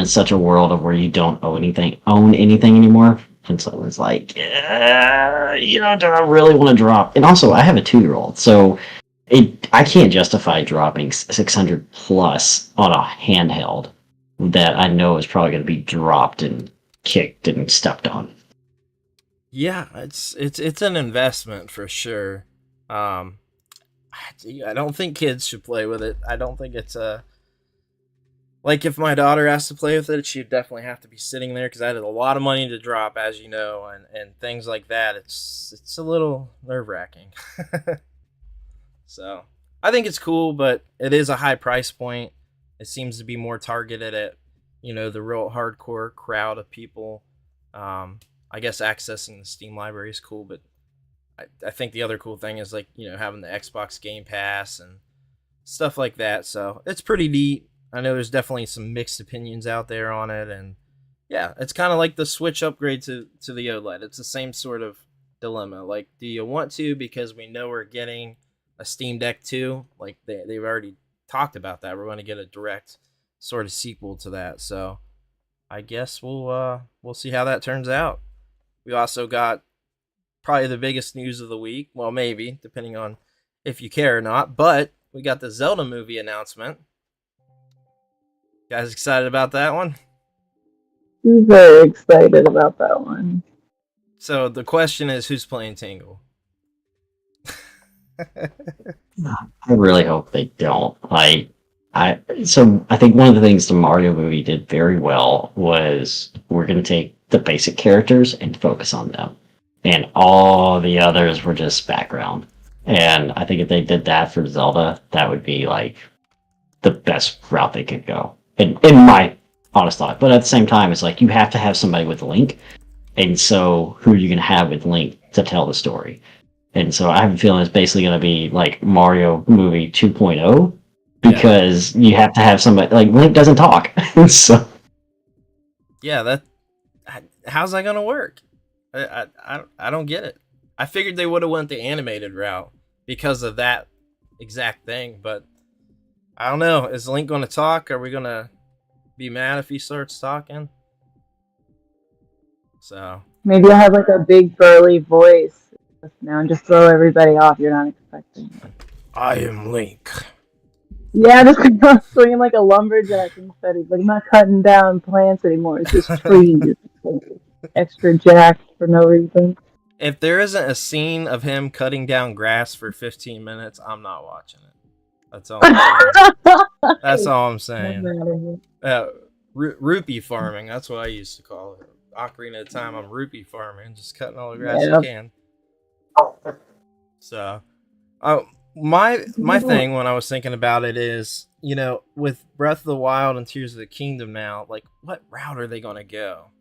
in such a world of where you don't own anything anymore. And so it's like, do I really want to drop? And also, I have a 2-year-old, so I can't justify dropping 600 plus on a handheld that I know is probably going to be dropped and kicked and stepped on. Yeah, it's an investment for sure. Um, I don't think kids should play with it. I don't think it's a like if my daughter has to play with it, she'd definitely have to be sitting there because that is a lot of money to drop, as you know, and things like that. It's a little nerve wracking. So I think it's cool, but it is a high price point. It seems to be more targeted at the real hardcore crowd of people. I guess accessing the Steam library is cool, but I think the other cool thing is like having the Xbox Game Pass and stuff like that. So it's pretty neat. I know there's definitely some mixed opinions out there on it, and yeah, it's kind of like the Switch upgrade to the OLED. It's the same sort of dilemma. Like, do you want to because we know we're getting a Steam Deck 2? Like they've already talked about that. We're going to get a direct sort of sequel to that. So I guess we'll see how that turns out. We also got probably the biggest news of the week. Well, maybe depending on if you care or not. But we got the Zelda movie announcement. You guys excited about that one? I'm very excited about that one. So the question is, who's playing Tingle? I really hope they don't. I think one of the things the Mario movie did very well was we're going to take the basic characters and focus on them, and all the others were just background. And I think if they did that for Zelda, that would be like the best route they could go. In my honest thought, but at the same time, it's like you have to have somebody with Link, and so who are you going to have with Link to tell the story? And so I have a feeling it's basically going to be like Mario movie 2.0 because you have to have somebody like Link doesn't talk. So yeah, how's that going to work? I don't get it. I figured they would have went the animated route because of that exact thing, but I don't know. Is Link going to talk? Are we going to be mad if he starts talking? So maybe I'll have like a big burly voice now and just throw everybody off you're not expecting. I am Link. Yeah, just swinging like a lumberjack instead. He's like, I'm not cutting down plants anymore. It's just trees. Extra jacked for no reason. If there isn't a scene of him cutting down grass for 15 minutes, I'm not watching it. That's all I'm saying. That's all I'm saying. Rupee farming. That's what I used to call it. Ocarina of Time, I'm rupee farming. Just cutting all the grass you can. So, my thing when I was thinking about it is, with Breath of the Wild and Tears of the Kingdom now, like, what route are they going to go?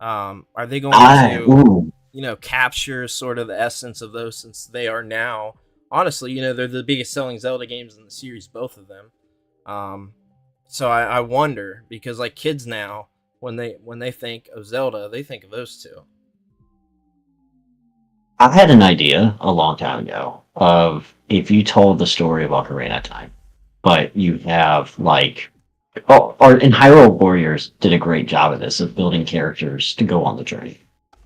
Are they going to, capture sort of the essence of those, since they are now, honestly, they're the biggest selling Zelda games in the series, both of them. So I wonder, because like kids now, when they think of Zelda, they think of those two. I had an idea a long time ago of if you told the story of Ocarina of Time, but you have or in Hyrule Warriors did a great job of this, of building characters to go on the journey.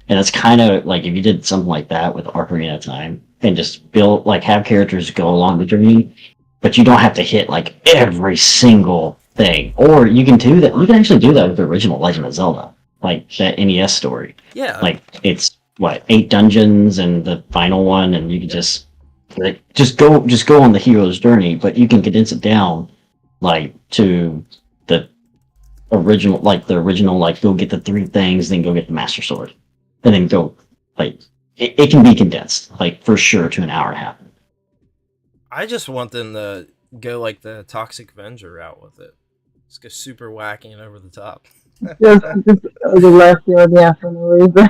And it's kind of like if you did something like that with Ocarina of Time and just have characters go along the journey, but you don't have to hit like every single thing. Or you can do that. You can actually do that with the original Legend of Zelda, like that NES story. Yeah. Like it's 8 dungeons and the final one, and you can just go on the hero's journey, but you can condense it down to the original, go get the 3 things, then go get the Master Sword, and then go it can be condensed for sure to an hour and a half. I just want them to go like the Toxic Avenger route with it. Just go super wacky and over the top. just the left field, yeah, for no reason.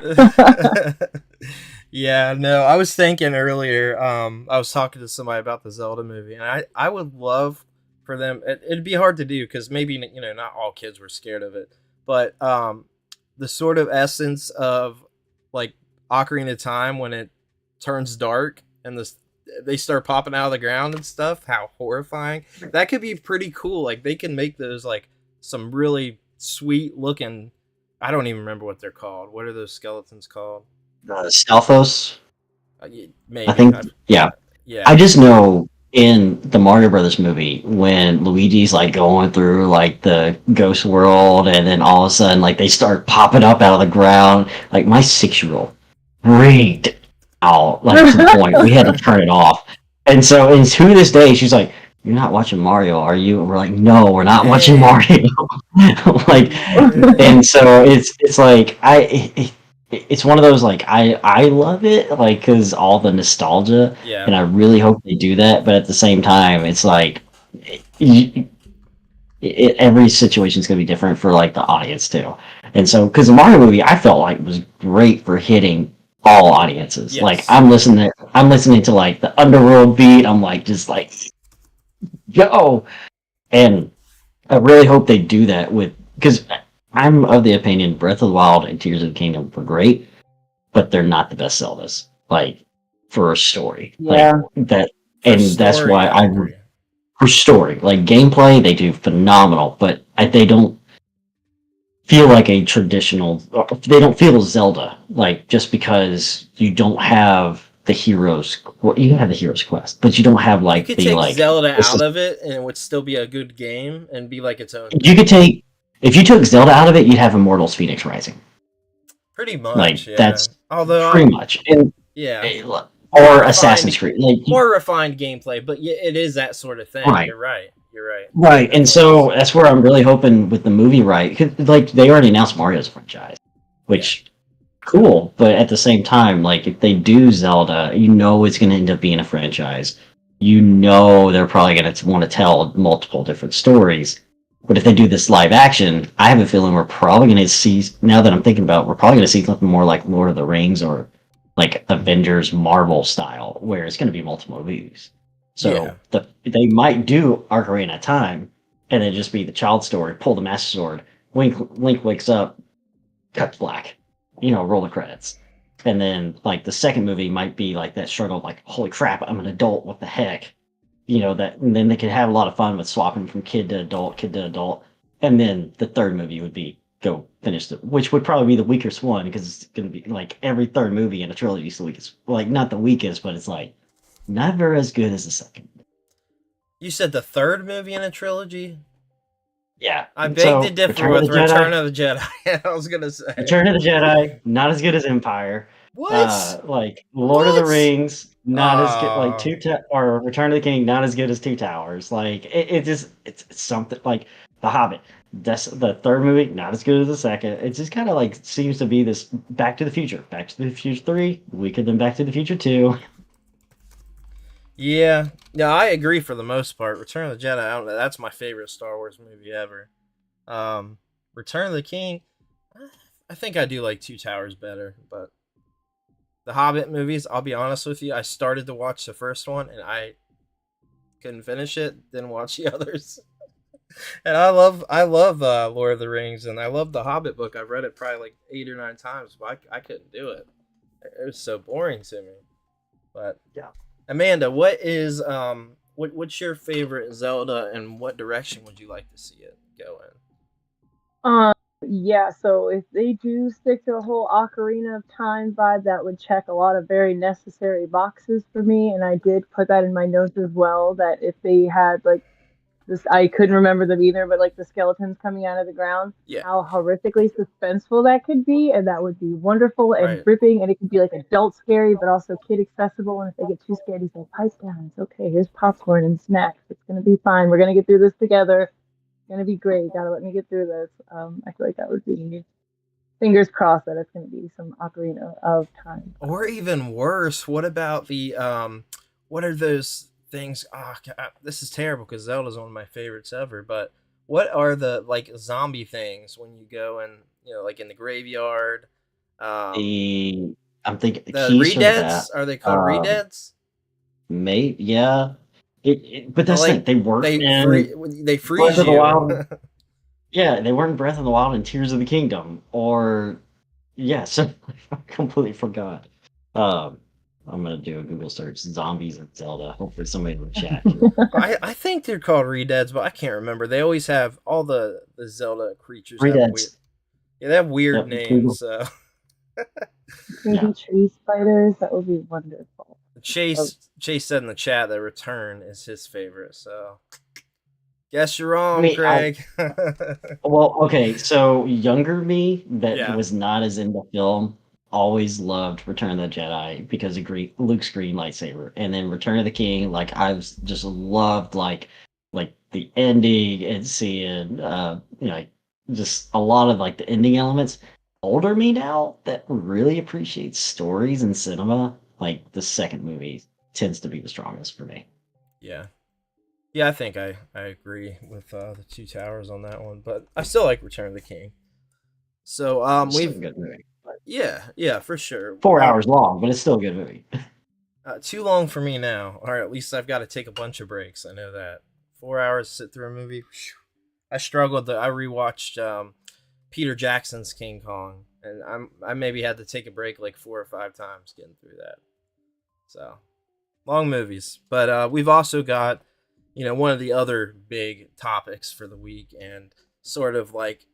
Yeah, no, I was thinking earlier, I was talking to somebody about the Zelda movie, and I would love for them, it'd be hard to do, because maybe, not all kids were scared of it, but the sort of essence of, like, Ocarina of Time when it turns dark, and they start popping out of the ground and stuff, how horrifying. That could be pretty cool. Like, they can make those, like, some really sweet looking. I don't even remember what they're called. What are those skeletons called? Stalfos, I Maybe. think. Yeah, I Yeah. just know in the Mario Brothers movie when Luigi's like going through like the ghost world, and then all of a sudden like they start popping up out of the ground. Like my 6-year-old freaked out, like to the point we had to turn it off. And to this day, she's like, "You're not watching Mario, are you?" And we're like, "No, we're not watching Dang. Mario." Like, and so it's like it's one of those like I love it like because all the nostalgia, Yeah. and I really hope they do that. But at the same time, it's like you, every situation is going to be different for like the audience too. And so because the Mario movie, I felt like was great for hitting all audiences. Like Yes. I'm listening to like the underworld beat. I'm like just like yo, and I really hope they do that with because I'm of the opinion Breath of the Wild and Tears of the Kingdom were great, but they're not the best Zeldas. Like for a story, like Yeah. that, For and that's story, why I I agree. for story, like gameplay, they do phenomenal, but they don't feel like a traditional. They don't feel Zelda, like just because you don't have the heroes. Well, you have the heroes quest, but you don't have You like could the take like. Zelda This out is, of it, and it would still be a good game and be like its own you thing. could take if you took Zelda out of it, you'd have Immortals Phoenix Rising. Pretty much, Like yeah. that's Although, pretty much, and yeah, more or refined, Assassin's Creed. Like more refined gameplay, but yeah, it is that sort of thing. right, You're right. You're right. It right, and definitely is. so that's where I'm really hoping with the movie, right? 'Cause, like they already announced Mario's franchise, Yeah. which cool, but at the same time, like if they do Zelda, you know it's going to end up being a franchise. You know they're probably going to want to tell multiple different stories. But if they do this live action, I have a feeling we're probably going to see. Now that I'm thinking about, it, we're probably going to see something more like Lord of the Rings or like Avengers Marvel style, where it's going to be multiple movies. Yeah. So they might do Ocarina of Time, and then just be the child story. Pull the Master Sword. Link wakes up, cut to black, roll the credits. And then like the second movie might be like that struggle of like, holy crap, I'm an adult, what the heck? That and then they could have a lot of fun with swapping from kid to adult, kid to adult. And then the third movie would be go finish which would probably be the weakest one because it's gonna be like every third movie in a trilogy is the weakest. Well, like not the weakest, but it's like never as good as the second. You said the third movie in a trilogy? Yeah. I beg to So differ Return of with the Jedi, Return of the Jedi. I was gonna say. Return of the Jedi, not as good as Empire. What? Like Lord of the What? Rings, not as good. Like Uh or Return of the King, not as good as Two Towers. Like it just it's something like The Hobbit. That's the third movie, not as good as the second. It just kind of like seems to be this Back to the Future, Back to the Future 3, weaker than Back to the Future 2. Yeah. Yeah, I agree for the most part. Return of the Jedi, I don't know, that's my favorite Star Wars movie ever. Return of the King, I think I do like Two Towers better, but the Hobbit movies, I'll be honest with you, I started to watch the first one and I couldn't finish it, didn't watch the others. And I love Lord of the Rings, and I love the Hobbit book. I've read it probably like 8 or 9 times, but I couldn't do it. It was so boring to me. But Yeah. Amanda, what's your favorite Zelda, and what direction would you like to see it go in? Um, yeah, so if they do stick to a whole Ocarina of Time vibe, that would check a lot of very necessary boxes for me. And I did put that in my notes as well, that if they had like this, I couldn't remember them either, but like the skeletons coming out of the ground, Yeah, how horrifically suspenseful that could be, and that would be wonderful and right. gripping, and it could be like adult scary, but also kid accessible. And if they get too scared, you say, "Pipe down, it's okay. Here's popcorn and snacks. It's gonna be fine. We're gonna get through this together. It's gonna be great. Gotta let me get through this." I feel like that would be fingers crossed that it's gonna be some Ocarina of Time. Or even worse, what about the what are those things? This is terrible because Zelda's one of my favorites ever. But what are the like zombie things when you go and like in the graveyard? Um, The I'm thinking the the keys for that. redeads, are they called Um, redeads? yeah. But But that's the like thing. They weren't they in they Breath freeze of the you. Wild. Yeah, they weren't Breath of the Wild and Tears of the Kingdom, or yeah. So I completely forgot. Um, I'm gonna do a Google search: zombies and Zelda. Hopefully, somebody in the chat. I think they're called Redeads, but I can't remember. They always have all the Zelda creatures Read have weird. that. Yeah, they have weird Yep, names. Google. So Yeah. Maybe tree spiders. That would be wonderful. Oh, Chase said in the chat that Return is his favorite. So guess you're I wrong, mean, Craig. well, okay, so younger me that Yeah, was not as into film always loved Return of the Jedi because of Luke's green lightsaber, and then Return of the King, like I was just loved like the ending and seeing like just a lot of like the ending elements. Older me now that really appreciates stories and cinema, like the second movie tends to be the strongest for me. yeah, yeah. I think I agree with the Two Towers on that one, but I still like Return of the King. So It's still a good movie. yeah for sure. 4 hours long, but it's still a good movie. Too long for me now, or at least I've got to take a bunch of breaks. I know that 4 hours to sit through a movie. Whew. I struggled. I rewatched Peter Jackson's King Kong, and I maybe had to take a break like 4 or 5 times getting through that. So long movies, but we've also got one of the other big topics for the week, and sort of like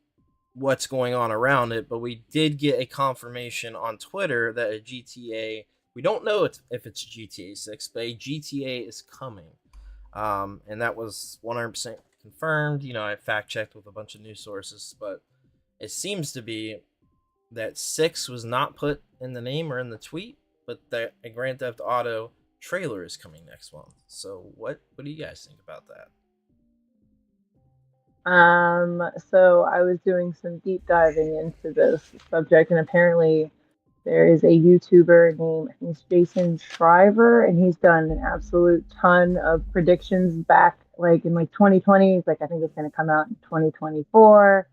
what's going on around it. But we did get a confirmation on Twitter that a GTA. We don't know if it's GTA 6, but a GTA is coming, and that was 100% confirmed. I fact checked with a bunch of news sources, but it seems to be that 6 was not put in the name or in the tweet, but that a Grand Theft Auto trailer is coming next month. So what do you guys think about that? so I was doing some deep diving into this subject, and apparently there is a YouTuber named, I think it's Jason Shriver, and he's done an absolute ton of predictions back like in like 2020. He's like, I think it's going to come out in 2024,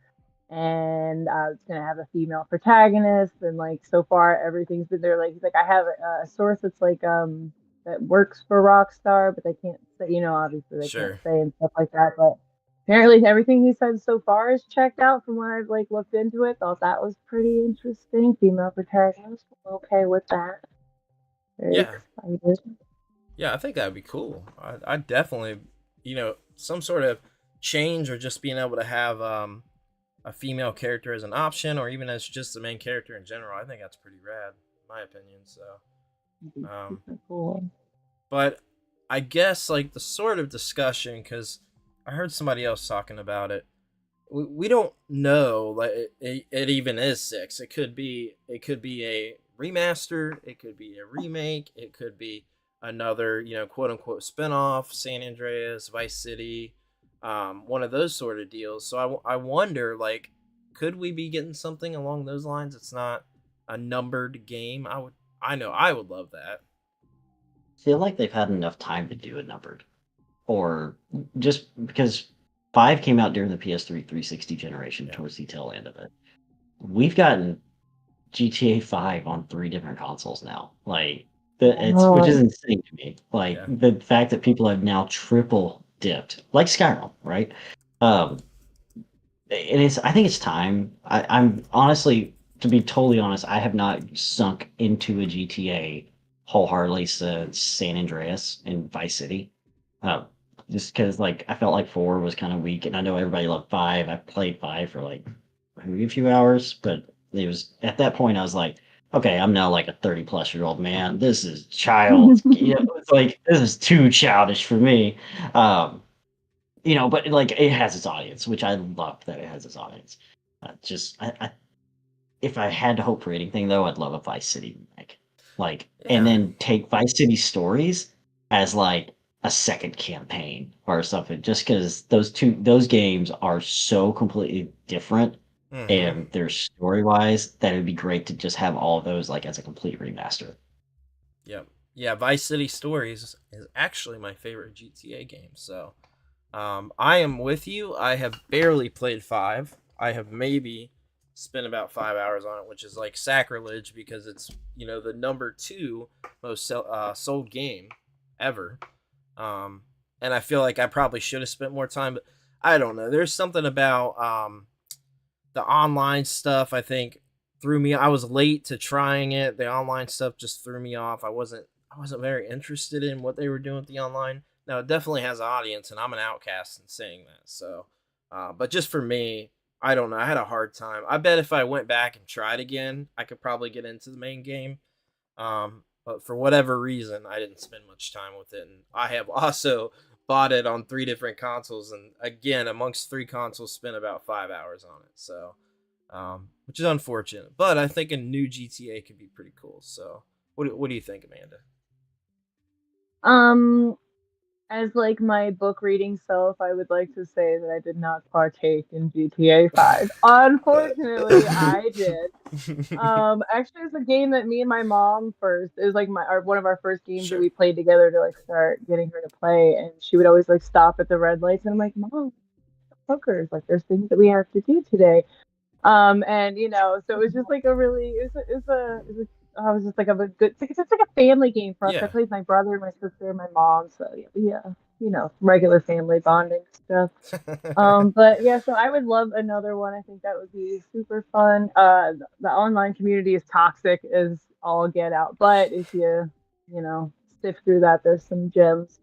and it's going to have a female protagonist. And like so far, everything's been there. Like he's like, I have a source that's like that works for Rockstar, but they can't say, obviously they can't Sure. say and stuff like that. But apparently everything he said so far is checked out from what I've like looked into it. Thought that was pretty interesting. Female protagonist. Okay with that. Very Yeah. excited. Yeah, I think that would be cool. I definitely, some sort of change or just being able to have a female character as an option or even as just the main character in general. I think that's pretty rad, in my opinion. So, um, Super cool. but I guess like the sort of discussion, because I heard somebody else talking about it. We don't know like it even is 6. It could be a remaster, it could be a remake, it could be another quote unquote spinoff, San Andreas, Vice City, one of those sort of deals. So I wonder like could we be getting something along those lines? It's not a numbered game. I know I would love that. Feel like they've had enough time to do a numbered, or just because 5 came out during the PS3 360 generation Yeah. towards the tail end of it. We've gotten GTA 5 on 3 different consoles now. Like which is Oh, insane to me. Like Yeah. the fact that people have now triple dipped, like Skyrim, right? Um, and I think it's time. I'm honestly, to be totally honest, I have not sunk into a GTA wholeheartedly since San Andreas and Vice City. Uh, just because like I felt like 4 was kind of weak, and I know everybody loved 5. I played 5 for like maybe a few hours, but it was at that point I was like, okay, I'm now like a 30-plus-year-old man. This is child. It's like this is too childish for me. Um, but like it has its audience, which I love that it has its audience. If I had to hope for anything though, I'd love a Vice City remake, like, and Yeah. then take Vice City Stories as like a second campaign or something, just because those games are so completely different, Mm-hmm. and they're story wise that it'd be great to just have all of those like as a complete remaster. Yep. Yeah, Vice City Stories is actually my favorite GTA game. So, I am with you. I have barely played 5. I have maybe spent about 5 hours on it, which is like sacrilege because it's the number 2 most sold game ever. Um, and I feel like I probably should have spent more time, but I don't know. There's something about the online stuff. I think threw me. I was late to trying it. The online stuff just threw me off. I wasn't I wasn't very interested in what they were doing with the online. Now it definitely has an audience, and I'm an outcast in saying that. So, but just for me, I don't know. I had a hard time. I bet if I went back and tried again, I could probably get into the main game. But for whatever reason, I didn't spend much time with it, and I have also bought it on three different consoles, and again, amongst three consoles, spent about 5 hours on it. So, which is unfortunate. But I think a new GTA could be pretty cool. So, what do you think, Amanda? Um, as like my book reading self, I would like to say that I did not partake in GTA 5. Unfortunately, I did. Actually, it's a game that me and my mom first. It was like one of our first games that Sure. we played together to like start getting her to play, and she would always like stop at the red lights, and I'm like, Mom, hookers, like there's things that we have to do today. And so it was just like a really, I was just like a good, it's like a family game for us. I Yeah. played with my brother, my sister, and my mom. So yeah, regular family bonding stuff. But yeah, so I would love another one. I think that would be super fun. The online community is toxic as all get out, but if sift through that, there's some gems.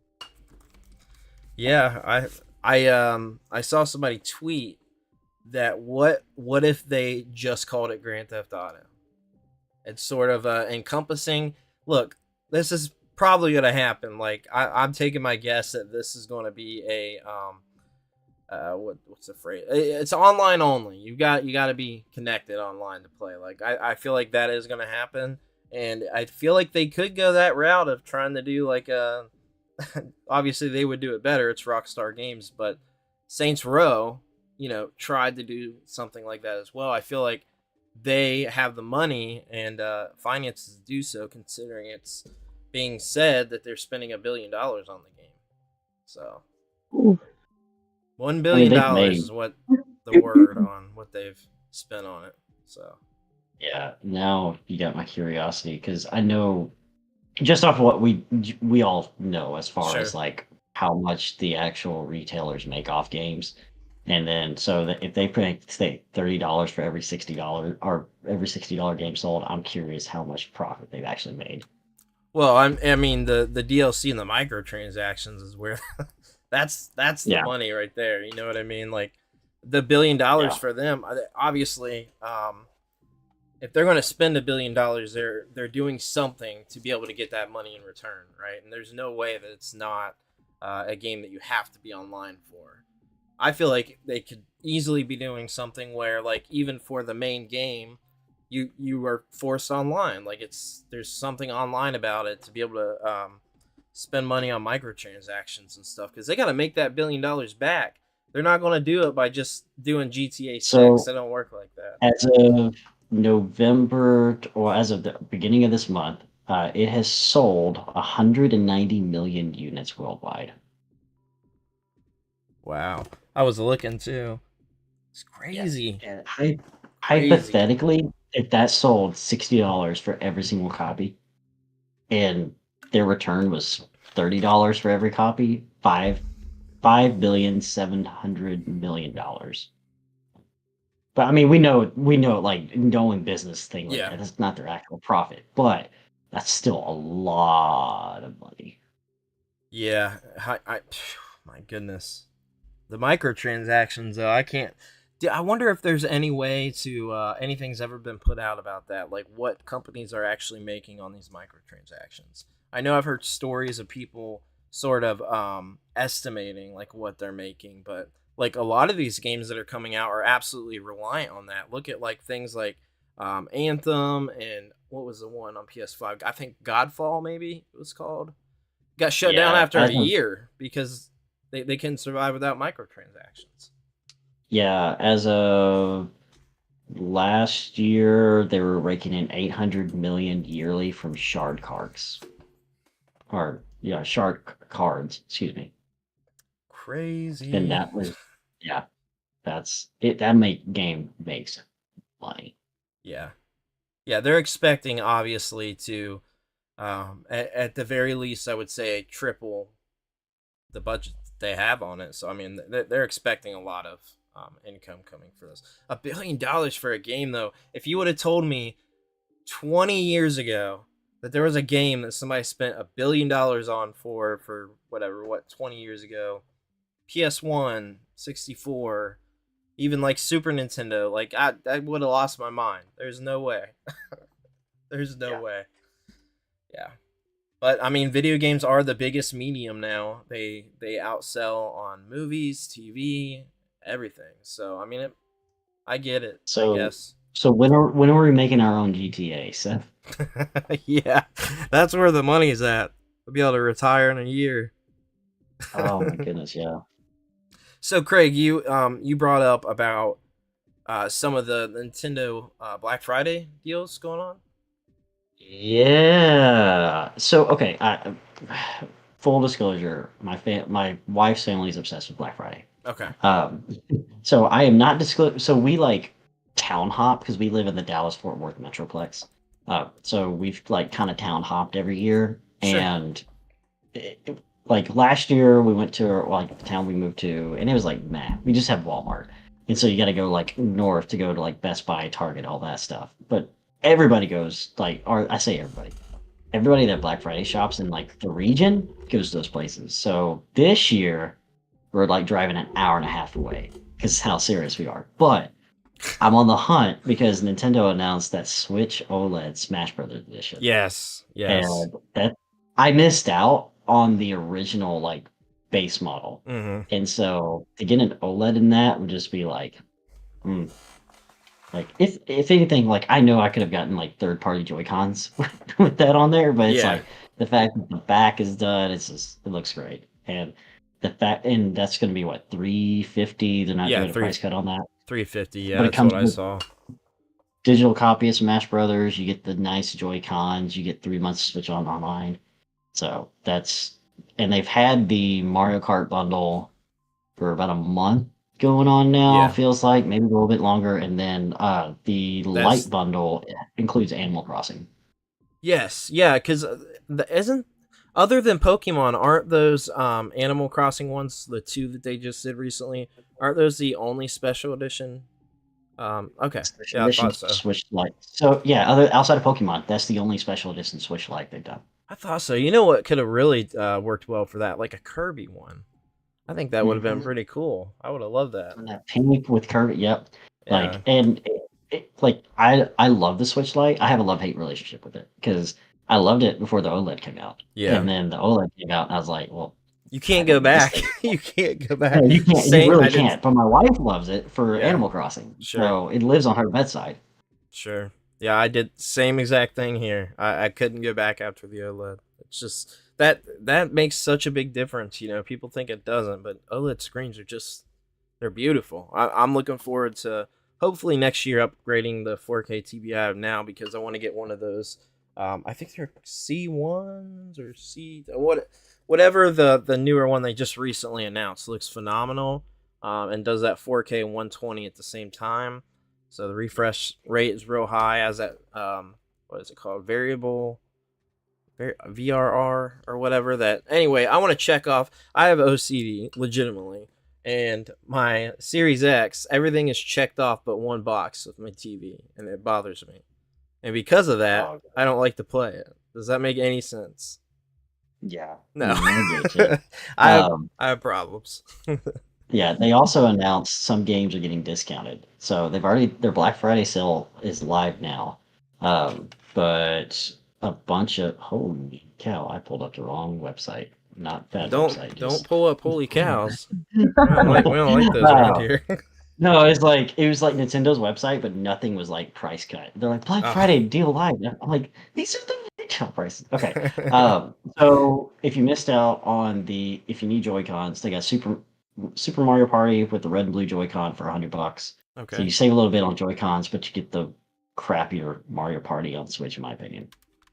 Yeah, I saw somebody tweet that what if they just called it Grand Theft Auto? It's sort of encompassing. Look, this is probably going to happen. Like I'm taking my guess that this is going to be a what's the phrase? It's online only. You got to be connected online to play. Like I feel like that is going to happen, and I feel like they could go that route of trying to do like a. Obviously, they would do it better. It's Rockstar Games, but Saints Row, tried to do something like that as well. I feel like they have the money and finances to do so, considering it's being said that they're spending $1 billion on the game. So Ooh. $1 I mean, billion they've made. is what the word on what they've spent on it. So Yeah, now you got my curiosity because I know just off what we all know as far as sure, like how much the actual retailers make off games, and then so that if they pay say $30 for every $60 or every $60 game sold, I'm curious how much profit they've actually made. well, I mean the DLC and the microtransactions is where that's the Yeah, money right there. You know what I mean? Like the $1 billion yeah. for them, obviously. If they're going to spend $1 billion, they're doing something to be able to get that money in return, right? And there's no way that it's not a game that you have to be online for. I feel like they could easily be doing something where, like, even for the main game, you are forced online. Like, there's something online about it to be able to spend money on microtransactions and stuff because they got to make that $1 billion back. They're not going to do it by just doing GTA 6. So They don't work like that. as of November, or as of the beginning of this month, it has sold 190 million units worldwide. Wow. I was looking too. It's Yeah. crazy. And Crazy. hypothetically, if that sold $60 for every single copy, and their return was $30 for every copy, $5,700,000,000. But I mean, we know like knowing business thing like Yeah. that. That's not their actual profit, but that's still a lot of money. Yeah. My goodness. The microtransactions, though, I can't. I wonder if there's any way to anything's ever been put out about that, like what companies are actually making on these microtransactions. I know I've heard stories of people sort of estimating like what they're making, but like a lot of these games that are coming out are absolutely reliant on that. Look at like things like Anthem and what was the one on PS5? I think Godfall maybe it was called. Got shut down Yeah, after a year because they couldn't survive without microtransactions. as of last year, they were raking in 800 million yearly from shard cards, or yeah, cards. Excuse me, and Crazy. that was yeah, that's it. That make game makes money. Yeah. Yeah, they're expecting obviously to at the very least I would say triple the budget they have on it. So I mean they're expecting a lot of income coming for this. $1 billion for a game though. If you would have told me 20 years ago that there was a game that somebody spent $1 billion on for whatever, 20 years ago. PS1, 64, even like Super Nintendo. Like I would have lost my mind. There's no way. There's no Yeah. way. Yeah. But I mean, video games are the biggest medium now. They outsell on movies, TV, everything. So I mean, I get it. I So guess. when are we making our own GTA, Seth? Yeah, that's where the money's at. I'll be able to retire in a year. Oh my goodness, yeah. So Craig, you brought up about some of the Nintendo Black Friday deals going on. Yeah. So okay, full disclosure, my wife's family is obsessed with Black Friday. Okay. Um, so I am not disclose. So we like town hop because we live in the Dallas Fort Worth Metroplex. So we've like kind of town hopped every year, Sure. and like last year we went to like the town we moved to, and it was like meh. We just have Walmart, and so you got to go like north to go to like Best Buy, Target, all that stuff. But everybody goes like, or I say everybody. Everybody that Black Friday shops in like the region goes to those places. So this year we're like driving an hour and a half away because how serious we are. But I'm on the hunt because Nintendo announced that Switch OLED Smash Brothers Edition, Yes. Yes. and that I missed out on the original like base model, Mm-hmm. and so to get an OLED in that would just be like, hmm. Like if anything, like I know I could have gotten like third party Joy Cons with that on there, but it's Yeah. like the fact that the back is done, it looks great, and that's going to be what 350. They're not Yeah. doing a price cut on that, 350. Yeah, but it that's comes what I with saw. digital copy of Smash Brothers. You get the nice Joy Cons. You get 3 months to switch on online. So that's and they've had the Mario Kart bundle for about a month going on now, Yeah. feels like maybe a little bit longer, and then the light That's bundle includes Animal Crossing. yes. Yeah. Because isn't other than Pokemon, aren't those Animal Crossing ones the two that they just did recently? Aren't those the only special edition? Okay. Special Yeah, I edition thought so. Switch Lite. So yeah, other outside of Pokemon, that's the only special edition Switch Lite they've done. I thought so. You know what could have really worked well for that? Like a Kirby one. I think that would have been Mm-hmm. pretty cool. I would have loved that. And that pink with Kirby, yep. Like Yeah. and like I love the Switch Lite. I have a love hate relationship with it because I loved it before the OLED came out, Yeah. and then the OLED came out, and I was like, well, You I can't go don't need this back. thing. You can't go No, back. you can't. You Same. really I did. can't. But my wife loves it for Yeah. Animal Crossing, Sure. so it lives on her bedside. Sure. Yeah, I did same exact thing here. I couldn't go back after the OLED. It's just that makes such a big difference. You know, people think it doesn't, but OLED screens are just they're beautiful. I'm looking forward to hopefully next year upgrading the 4K TV I have now because I want to get one of those. I think they're C1s or whatever the newer one they just recently announced looks phenomenal, and does that 4K 120 at the same time. So the refresh rate is real high. As that what is it called? VRR or whatever that. Anyway, I want to check off. I have OCD legitimately, and my Series X, everything is checked off but one box with my TV, and it bothers me. And because of that, Oh, I don't like to play it. Does that make any sense? yeah. No. I get you. I have Um, I have problems. yeah, they also announced some games are getting discounted. So their Black Friday sale is live now. But a bunch of holy cow, I pulled up the wrong website. Not that website. Don't Just pull up holy cows. We don't like those around uh, here. no, it was like Nintendo's website, but nothing was like price cut. They're like Black Ah. Friday deal live. I'm like, these are the retail prices. Okay. So if you missed out on if you need Joy Cons, they got Super Mario Party with the red and blue Joy-Con for $100. So Okay. you save a little bit on Joy-Cons, but you get the crappier Mario Party on Switch, in my opinion.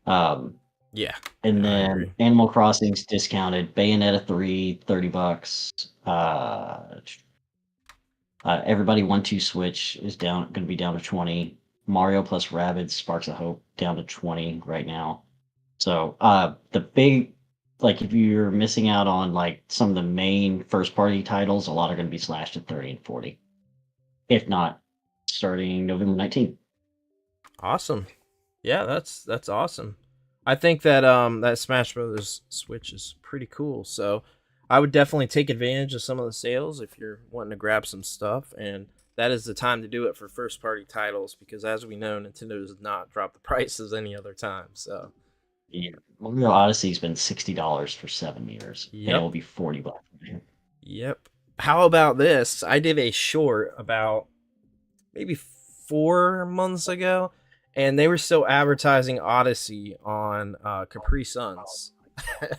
Um, Yeah. and I then agree. Animal Crossing's discounted. Bayonetta 3, $30. Everybody 1-2 Switch is going to be down to 20. Mario plus Rabbids Sparks of Hope down to 20 right now. So the big like if you're missing out on like some of the main first party titles, a lot are going to be slashed to 30 and 40. If not, starting November 19th. Awesome. Yeah, that's awesome. I think that that Smash Brothers Switch is pretty cool. So I would definitely take advantage of some of the sales if you're wanting to grab some stuff, and that is the time to do it for first party titles because as we know, Nintendo does not drop the prices any other time. So Yeah. Mario Odyssey's been $60 for 7 years, and it yep, will be $40. yep. How about this? I did a short about maybe 4 months ago, and they were still advertising Odyssey on Capri Suns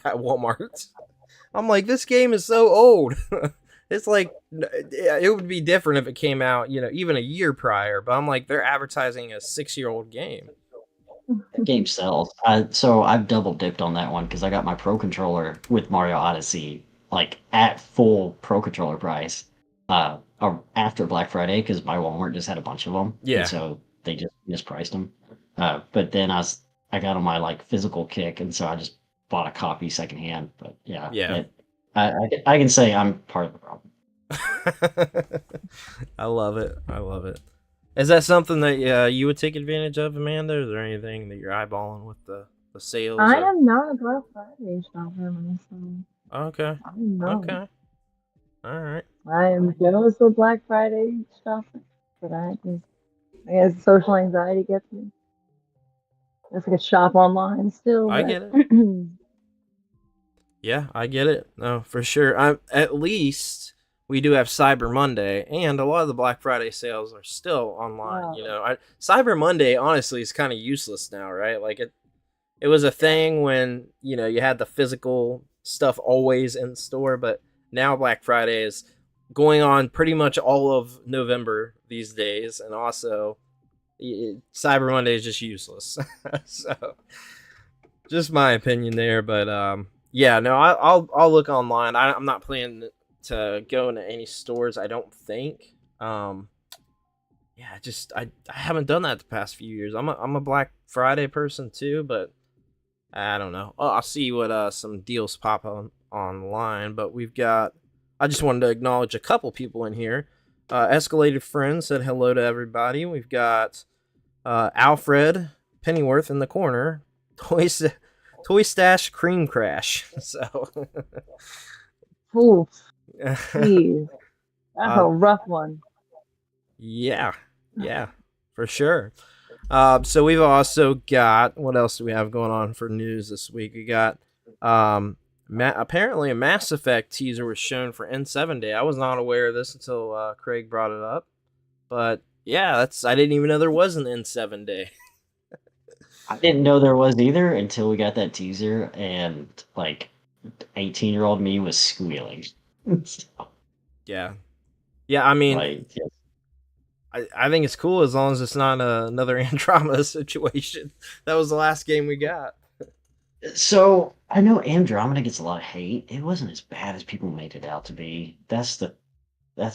at Walmart. I'm like, this game is so old. It's like it would be different if it came out, even a year prior. But I'm like, they're advertising a 6-year-old game. That game sells. So I've double dipped on that one because I got my Pro controller with Mario Odyssey like at full Pro controller price after Black Friday because my Walmart just had a bunch of them, and Yeah, so they just mispriced them. But then I got on my like physical kick, and so I just bought a copy secondhand. But yeah, yeah. I can say I'm part of the problem. I love it. I love it. Is that something that you would take advantage of, Amanda? Is there anything that you're eyeballing with the sales? I am not a Black Friday shopper myself. Okay. I don't know. Okay. All right. I am jealous of Black Friday shopping, but I guess social anxiety gets me. I could shop online still, I but get it. Yeah, I get it. No, for sure. At least we do have Cyber Monday, and a lot of the Black Friday sales are still online. wow. Cyber Monday honestly is kind of useless now, right? Like it was a thing when you had the physical stuff always in store, but now Black Friday is going on pretty much all of November these days, and also Cyber Monday is just useless. So, just my opinion there, but yeah, no, I'll look online. I'm not planning to go into any stores. I don't think. Yeah, just I haven't done that the past few years. I'm a Black Friday person too, but I don't know. I'll see what some deals pop on online. But we've got. I just wanted to acknowledge a couple people in here. Escalated Friend said hello to everybody. We've got Alfred Pennyworth in the corner. Toy Stash Cream Crash. So, Oof, geez, that's a uh, rough one. yeah, yeah, for sure. So we've also got what else do we have going on for news this week? We got apparently a Mass Effect teaser was shown for N7 Day. I was not aware of this until Craig brought it up, but yeah, I didn't even know there was an N7 Day. I didn't know there was either until we got that teaser, and like 18-year-old me was squealing. So, Yeah, yeah. I mean, like, yeah. I think it's cool as long as it's not another Andromeda situation. That was the last game we got. So I know Andromeda gets a lot of hate. It wasn't as bad as people made it out to be. That's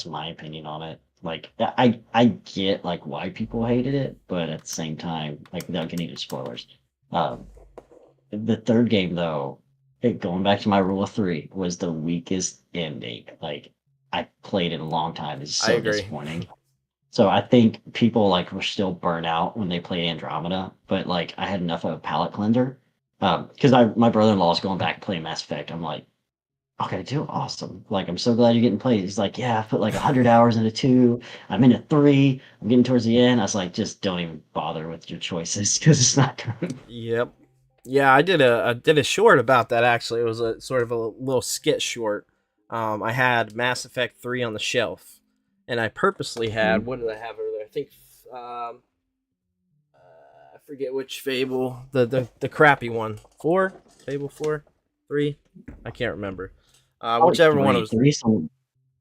my opinion on it. Like I get like why people hated it, but at the same time, like without getting into spoilers, um, the third game though, going back to my rule of three, was the weakest ending. Like I played it a long time. It's I so agree. disappointing. So I think people like were still burnt out when they played Andromeda, but like I had enough of a palate cleanser. Because my brother-in-law is going back and playing Mass Effect. I'm like, okay, dude, awesome. Like I'm so glad you're getting played. He's like, yeah, I put like 100 hours into two. I'm into three. I'm getting towards the end. I was like, just don't even bother with your choices because it's not good. Yep. Yeah, I did a short about that actually. It was a sort of a little skit short. I had Mass Effect 3 on the shelf, and I purposely had what did I have over there? I think I forget which Fable, the crappy one. 4? Fable 4? 3? I can't remember. Probably Whichever one it three. was.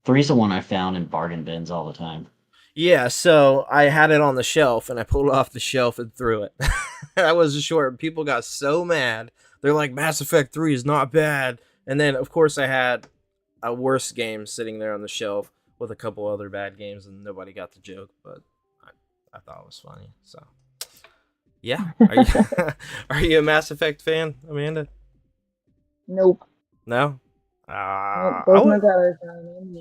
Three's the one I found in bargain bins all the time. Yeah, so I had it on the shelf and I pulled it off the shelf and threw it. That was short. People got so mad. They're like, Mass Effect 3 is not bad. And then, of course, I had a worse game sitting there on the shelf with a couple other bad games, and nobody got the joke, but I thought it was funny. So, yeah. Are you, are you a Mass Effect fan, Amanda? Nope. No? Nope. I Both my would. brothers are in.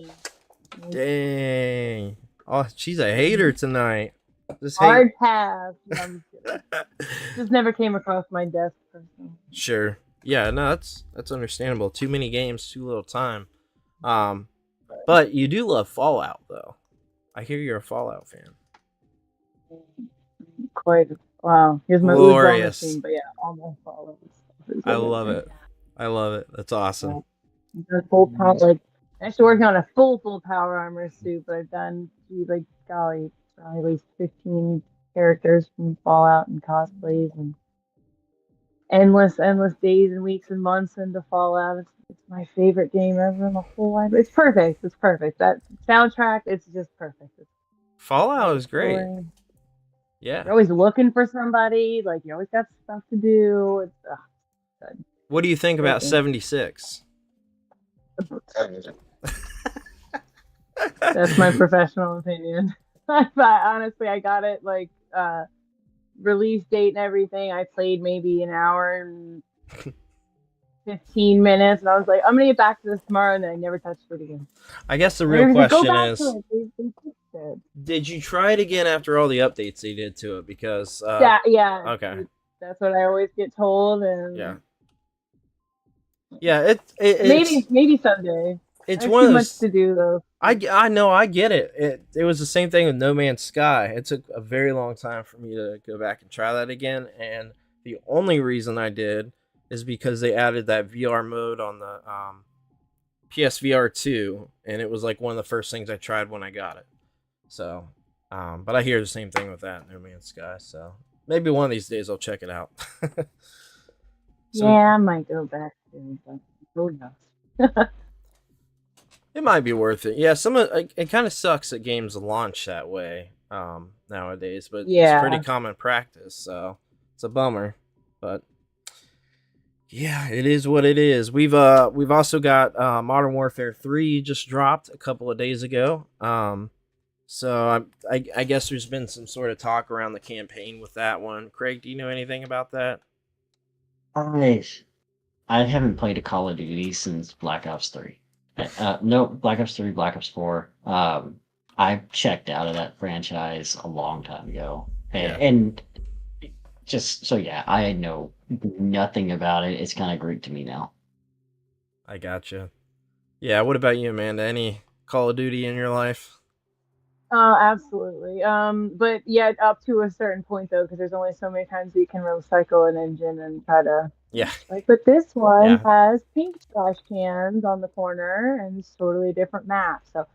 Nope. Dang. Oh, she's a hater tonight. Just hate. Hard pass. No, I'm just kidding. Just never came across my desk personally. Sure. Yeah, no, that's understandable. Too many games, too little time. But you do love Fallout, though. I hear you're a Fallout fan. Quite wow. Here's my Ooze on machine, but yeah, almost all of it. I love it. I love it. That's awesome. Yeah. Full power, like actually working on a full power armor suit, but I've done like golly, probably at least 15 characters from Fallout and cosplays and endless days and weeks and months into Fallout. It's my favorite game ever in the whole life. It's perfect. It's perfect. That soundtrack, it's just perfect. Fallout is great. Yeah. You're always looking for somebody. Like you always got stuff to do. It's good. What do you think about 76? That's my professional opinion. Honestly, I got it like release date and everything. I played maybe an hour and 15 minutes, and I was like, I'm gonna get back to this tomorrow, and then I never touched it again. I guess the real question is, did you try it again after all the updates they did to it? Because yeah, okay, that's what I always get told, and yeah, maybe someday. It's one of those, much to do though. I know, I get it. It was the same thing with No Man's Sky. It took a very long time for me to go back and try that again, and the only reason I did is because they added that VR mode on the PSVR 2, and it was like one of the first things I tried when I got it. So, but I hear the same thing with that No Man's Sky. So maybe one of these days I'll check it out. So, yeah, I might go back to, but who knows? It might be worth it. Yeah, it kind of sucks that games launch that way nowadays, but it's pretty common practice, so it's a bummer. But yeah, it is what it is. We've also got Modern Warfare 3 just dropped a couple of days ago. So I guess there's been some sort of talk around the campaign with that one. Craig, do you know anything about that? I haven't played a Call of Duty since Black Ops 3. No, Black Ops 3, Black Ops 4. I checked out of that franchise a long time ago. And just, so yeah, I know nothing about it. It's kind of Greek to me now. I gotcha. Yeah, what about you, Amanda? Any Call of Duty in your life? Absolutely. But yeah, up to a certain point though, because there's only so many times you can recycle an engine and try to. Yeah. But this one has pink trash cans on the corner and it's totally a different map. So,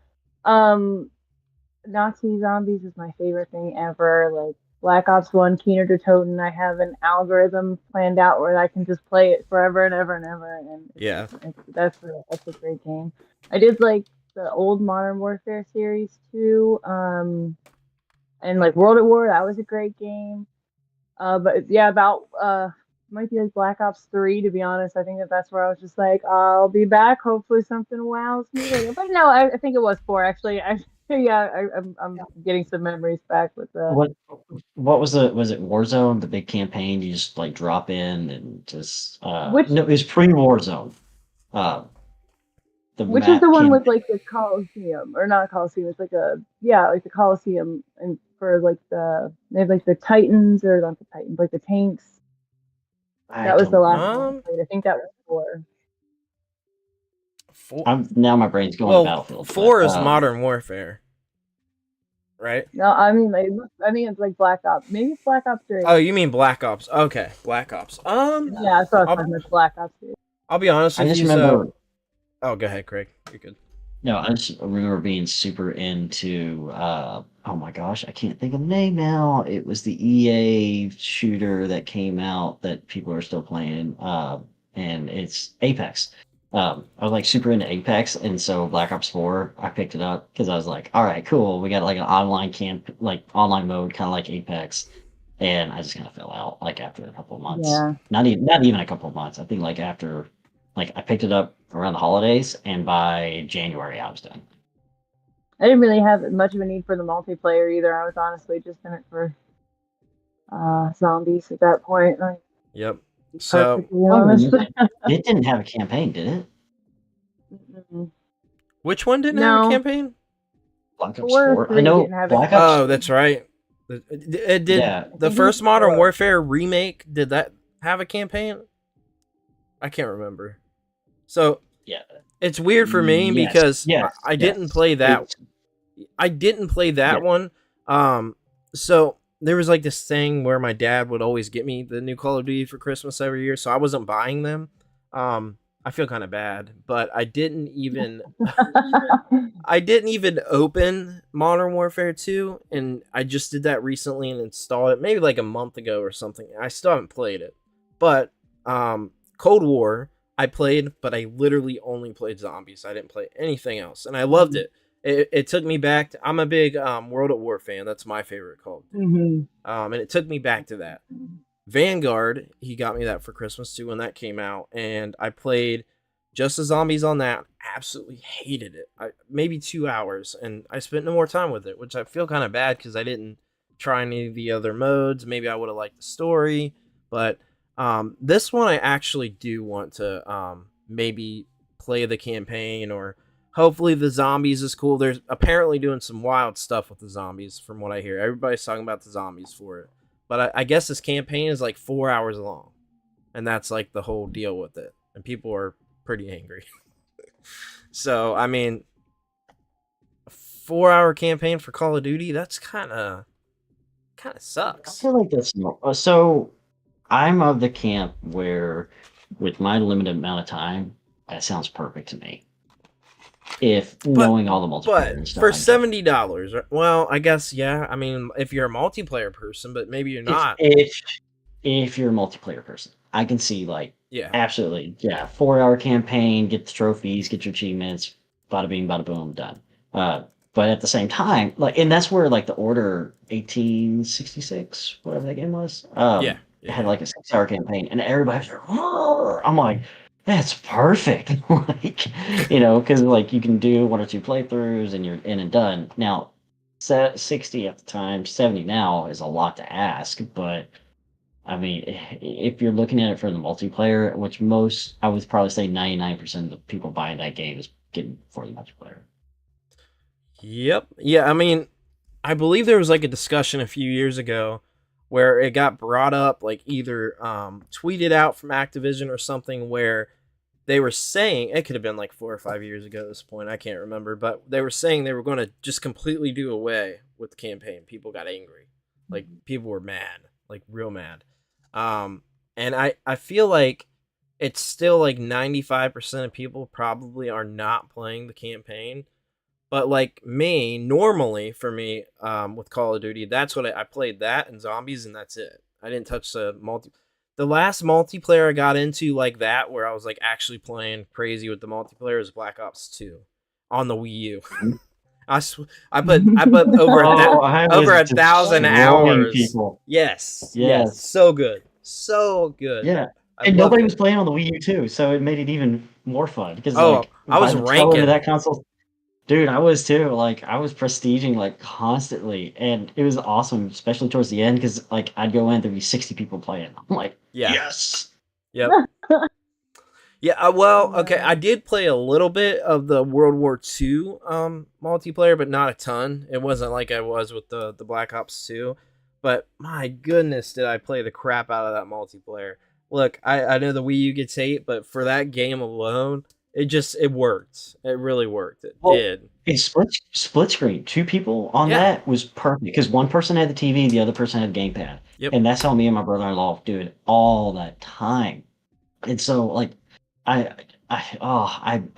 Nazi zombies is my favorite thing ever. Like Black Ops 1, Keener to Toten, I have an algorithm planned out where I can just play it forever and ever and ever. And that's a great game. I did like the old Modern Warfare series too, and like World at War, that was a great game. But yeah, about might be like Black Ops 3 to be honest. I think that's where I was just like, I'll be back. Hopefully something wows me later. But no, I think it was 4 actually. I'm getting some memories back with the. What was it? Was it Warzone, the big campaign? You just like drop in and just no, it was pre-Warzone. Which is the one with like the Coliseum, or not Coliseum? It's like like the Coliseum, and for like they have like the Titans, or not the Titans, like the tanks. That was the last one I played. I think that was 4. Now my brain's going to Battlefield. 4 is Modern Warfare, right? No, I mean it's like Black Ops. Maybe it's Black Ops 3. Oh, you mean Black Ops? Okay, Black Ops. Yeah, I saw Black Ops 3. I'll be honest with you. I just remember. Oh, go ahead, Craig. You're good. No, I just remember being super into, oh my gosh, I can't think of the name now. It was the EA shooter that came out that people are still playing, and it's Apex. I was like super into Apex, and so Black Ops 4, I picked it up because I was like, all right, cool. We got like an online online mode, kind of like Apex, and I just kind of fell out like after a couple of months. Yeah. Not even a couple of months. I think like after. Like, I picked it up around the holidays, and by January, I was done. I didn't really have much of a need for the multiplayer either. I was honestly just in it for zombies at that point. Like, yep. So, it didn't have a campaign, did it? Mm-hmm. Which one didn't have a campaign? Black Ops 4. I know Black Ops. Oh, that's right. It did Yeah. the first Modern Warfare remake. Did that have a campaign? I can't remember. So Yeah. it's weird for me Yes. because Yes. I Yes. didn't play that. It's, I didn't play yeah. that one. So there was like this thing where my dad would always get me the new Call of Duty for Christmas every year, so I wasn't buying them. I feel kind of bad, but I didn't even open Modern Warfare 2, and I just did that recently and installed it maybe like a month ago or something. I still haven't played it. But Cold War I played, but I literally only played zombies. I didn't play anything else, and I loved it. It took me back to, I'm a big World at War fan. That's my favorite Call of Duty. And it took me back to that. Vanguard, he got me that for Christmas too when that came out, and I played just the zombies on that. Absolutely hated it. Maybe 2 hours, and I spent no more time with it, which I feel kind of bad because I didn't try any of the other modes. Maybe I would have liked the story, but this one I actually do want to maybe play the campaign, or hopefully the zombies is cool. There's apparently doing some wild stuff with the zombies from what I hear. Everybody's talking about the zombies for it. But I guess this campaign is like 4 hours long. And that's like the whole deal with it. And people are pretty angry. So, I mean, a 4-hour campaign for Call of Duty, that's kind of I sucks. feel like that's so. I'm of the camp where, with my limited amount of time, that sounds perfect to me. If knowing all the multiplayer and But stuff, for $70, well, I guess, yeah. I mean, if you're a multiplayer person, but maybe you're not. If you're a multiplayer person, I can see like Yeah. absolutely, yeah, 4-hour campaign, get the trophies, get your achievements, bada bing, bada boom, done. But at the same time, like, and that's where like the Order 1866, whatever that game was, Yeah. had like a 6-hour campaign, and everybody was like, "Oh," I'm like, that's perfect, like, because like you can do 1 or 2 playthroughs and you're in and done. Now, 60 at the time, 70 now is a lot to ask, but I mean, if you're looking at it for the multiplayer, which I would probably say 99% of the people buying that game is getting for the multiplayer. Yep. Yeah, I mean, I believe there was like a discussion a few years ago where it got brought up, like either tweeted out from Activision or something, where they were saying, it could have been like 4 or 5 years ago at this point, I can't remember, but they were saying they were going to just completely do away with the campaign. People got angry. Like, people were mad, like real mad. And I feel like it's still like 95% of people probably are not playing the campaign. But like me, normally for me, with Call of Duty, that's what I played, that and zombies, and that's it. I didn't touch the last multiplayer I got into like that, where I was like actually playing crazy with the multiplayer, is Black Ops 2 on the Wii U. I put over over 1,000 hours. People. Yes, so good, so good. Yeah, and nobody was playing on the Wii U too, so it made it even more fun because like I was ranking that console. Dude, I was too. Like, I was prestiging like constantly, and it was awesome, especially towards the end, because like I'd go in, there'd be 60 people playing. I'm like, yes, yep. Yeah, well, okay, I did play a little bit of the World War II multiplayer, but not a ton. It wasn't like I was with the Black Ops 2, but my goodness, did I play the crap out of that multiplayer. Look, I know the Wii U gets hate, but for that game alone, it worked. It really worked. It did. It's split screen. 2 people on that was perfect, because one person had the TV, the other person had gamepad. Yep. And that's how me and my brother-in-law do it all that time. And so like I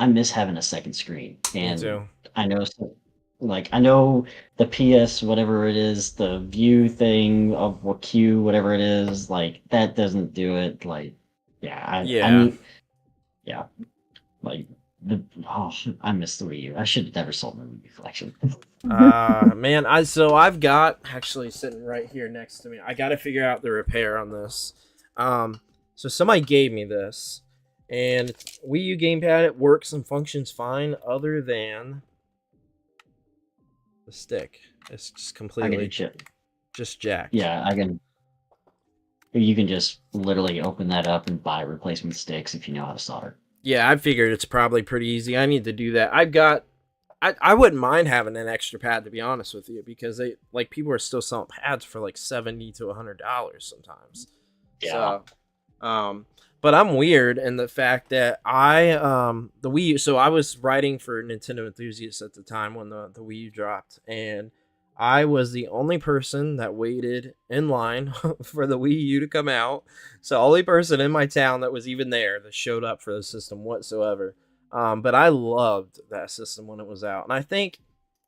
miss having a second screen. And me too. I know the PS whatever it is, the view thing of what Q whatever it is, like that doesn't do it. Like I mean, yeah. Like I miss the Wii U. I should have never sold my Wii U collection. Man, I've got actually sitting right here next to me. I got to figure out the repair on this. So somebody gave me this, and Wii U gamepad, it works and functions fine, other than the stick. It's just completely just jacked. Yeah, you can just literally open that up and buy replacement sticks if you know how to solder. Yeah, I figured it's probably pretty easy. I need to do that. I've got I wouldn't mind having an extra pad, to be honest with you, because they like people are still selling pads for like $70 to $100 sometimes. Yeah. So, but I'm weird in the fact that the Wii U. So I was writing for Nintendo Enthusiasts at the time when the Wii U dropped, and I was the only person that waited in line for the Wii U to come out. So only person in my town that was even there that showed up for the system whatsoever. But I loved that system when it was out, and I think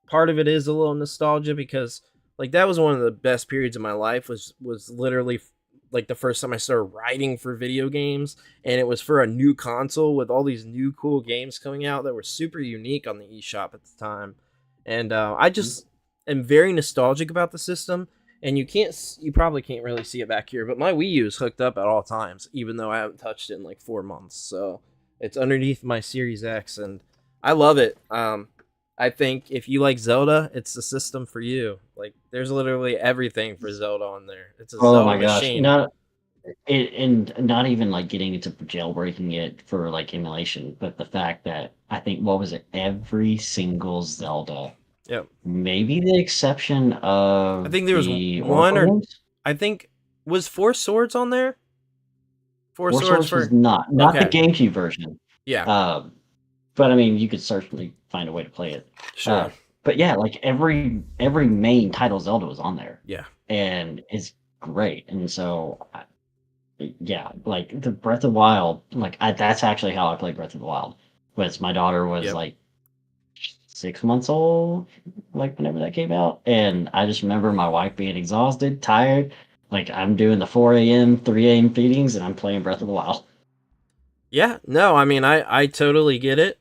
part of it is a little nostalgia because like that was one of the best periods of my life. Was literally like the first time I started writing for video games, and it was for a new console with all these new cool games coming out that were super unique on the eShop at the time. And I just am very nostalgic about the system. And you probably can't really see it back here, but my Wii U is hooked up at all times, even though I haven't touched it in like 4 months. So it's underneath my Series X, and I love it. I think if you like Zelda, it's the system for you. Like, there's literally everything for Zelda on there. It's a Oh Zelda my gosh. machine. And not even like getting into jailbreaking it for like emulation, but the fact that I think what was it, every single Zelda, Yep. maybe the exception I of think there was the one Oracle or games. I think was Four Swords on there. Four Four Swords Swords was for not the okay. GameCube version. Yeah, Um, but I mean, you could certainly find a way to play it. Uh, sure. but yeah, like every main title Zelda was on there, Yeah, and it's great. And so, yeah, like the Breath of the Wild, like that's actually how I played Breath of the Wild. Was my daughter was yep. like 6 months old, like whenever that came out, and I just remember my wife being exhausted, tired. Like I'm doing the 4 a.m., 3 a.m. feedings, and I'm playing Breath of the Wild. Yeah, no, I mean, I totally get it.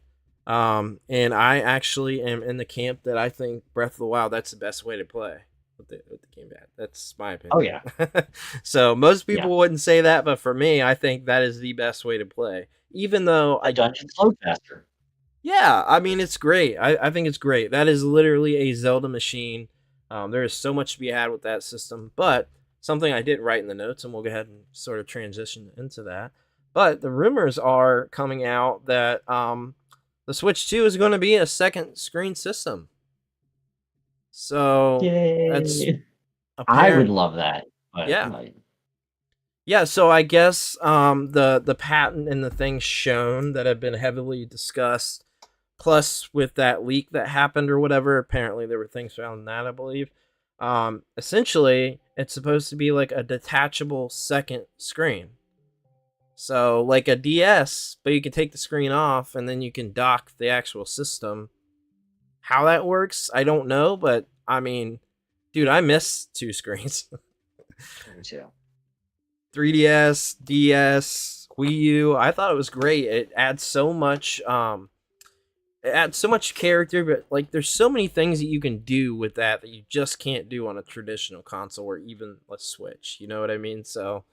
And I actually am in the camp that I think Breath of the Wild that's the best way to play with the gamepad. That's my Oh opinion. yeah, So most yeah. people wouldn't say that, but for me, I think that is the best way to play. Even though The dungeons load faster. yeah, I mean, it's great. I think it's great. That is literally a Zelda machine. There is so much to be had with that system, but something I didn't write in the notes, and we'll go ahead and sort of transition into that. But the rumors are coming out that the Switch 2 is going to be a second screen system. So that's Yay! I would apparent. love that, but Yeah. like, Yeah, so I guess the patent and the things shown that have been heavily discussed, plus with that leak that happened or whatever, apparently there were things found in that, I believe. Essentially, it's supposed to be like a detachable second screen. So like a DS, but you can take the screen off and then you can dock the actual system. How that works, I don't know, but I mean, dude, I miss two screens. yeah. 3DS, DS, Wii U. I thought it was great. It adds so much character, but like there's so many things that you can do with that you just can't do on a traditional console or even a Switch. You know what I mean? So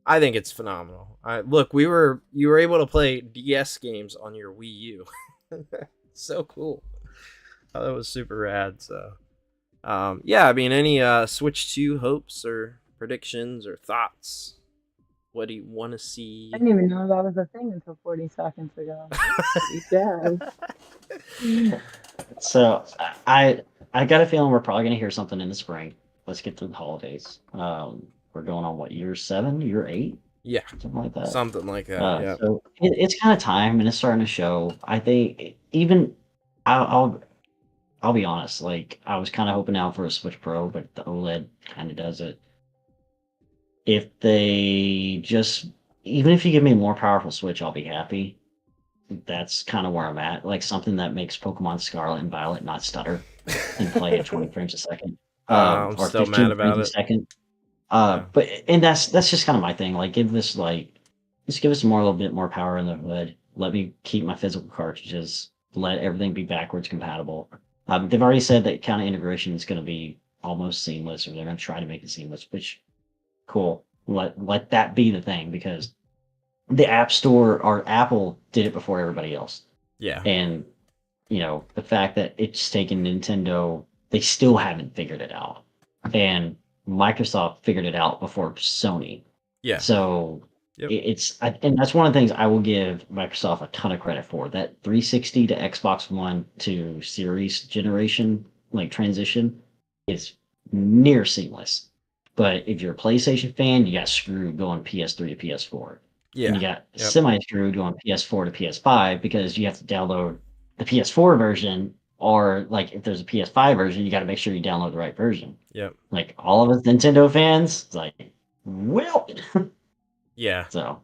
I think it's phenomenal. Look, you were able to play DS games on your Wii U. So cool. Oh, that was super rad. So yeah, I mean, any Switch 2 hopes or predictions or thoughts? What do you want to see? I didn't even know that was a thing until 40 seconds ago. Yeah. So I got a feeling we're probably gonna hear something in the spring. Let's get through the holidays. We're going on what, year 7, year 8, Yeah, something like that. something like that. Yeah. So it's kind of time, and it's starting to show. I think even I'll I'll be honest. Like I was kind of hoping out for a Switch Pro, but the OLED kind of does it. If they just, even if you give me a more powerful Switch, I'll be happy. That's kind of where I'm at. Like something that makes Pokemon Scarlet and Violet not stutter and play at 20 frames a second, I'm or still mad 15 frames about a it. second. Yeah. But and that's just kind of my thing. Like give this like just give us more a little bit more power in the hood. Let me keep my physical cartridges. Let everything be backwards compatible. They've already said that kind of integration is going to be almost seamless, or they're going to try to make it seamless. Which cool. Let that be the thing because the App Store or Apple did it before everybody else. Yeah. And the fact that it's taken Nintendo, they still haven't figured it out. And Microsoft figured it out before Sony. Yeah. So Yep. And that's one of the things I will give Microsoft a ton of credit for. That 360 to Xbox One to Series generation like transition is near seamless. But if you're a PlayStation fan, you got screwed going PS3 to PS4. And Yeah. you got Yep. semi screwed going PS4 to PS5 because you have to download the PS4 version, or like if there's a PS5 version, you got to make sure you download the right version. Yep. Like all of us Nintendo fans, it's like, well, Yeah. so.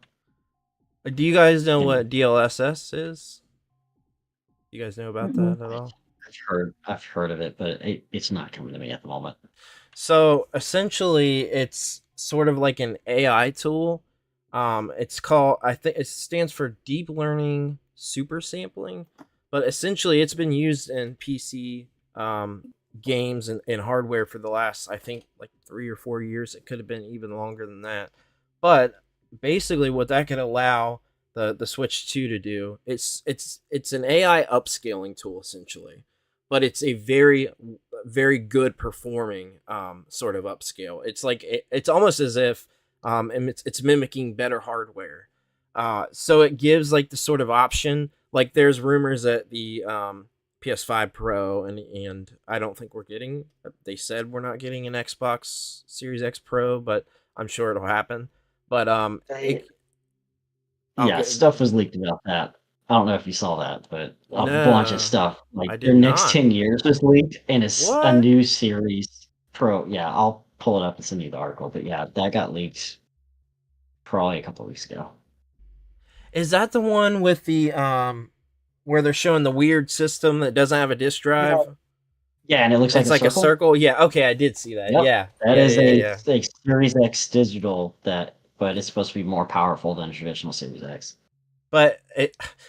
Do you guys know And what DLSS is? You guys know about Mm-mm. that at all? I've heard of it, but it's not coming to me at the moment. So essentially, it's sort of like an AI tool. It's called, I think it stands for deep learning super sampling, but essentially, it's been used in PC games and hardware for the last, I think, like 3 or 4 years. It could have been even longer than that. But basically, what that could allow the Switch 2 to do, it's an AI upscaling tool essentially, but it's a very good performing sort of upscale. It's like it's almost as if and it's mimicking better hardware. So it gives like the sort of option. Like there's rumors that the PS5 Pro and I don't think we're getting. They said we're not getting an Xbox Series X Pro, but I'm sure it'll happen. But They, I'll yeah, get stuff was leaked about that. I don't know if you saw that, but a bunch of no, stuff. Like I their did next not. 10 years was leaked, and it's a What new Series Pro. Yeah, I'll pull it up and send you the article. But yeah, that got leaked probably a couple of weeks ago. is that the one with the where they're showing the weird system that doesn't have a disk Yeah. drive? Yeah, and it looks like It's a like a circle. circle. Yeah. Okay, I did see that. Yep, Yeah. that Yeah. is Yeah. Yeah. a Series X digital that, but it's supposed to be more powerful than a traditional Series X. But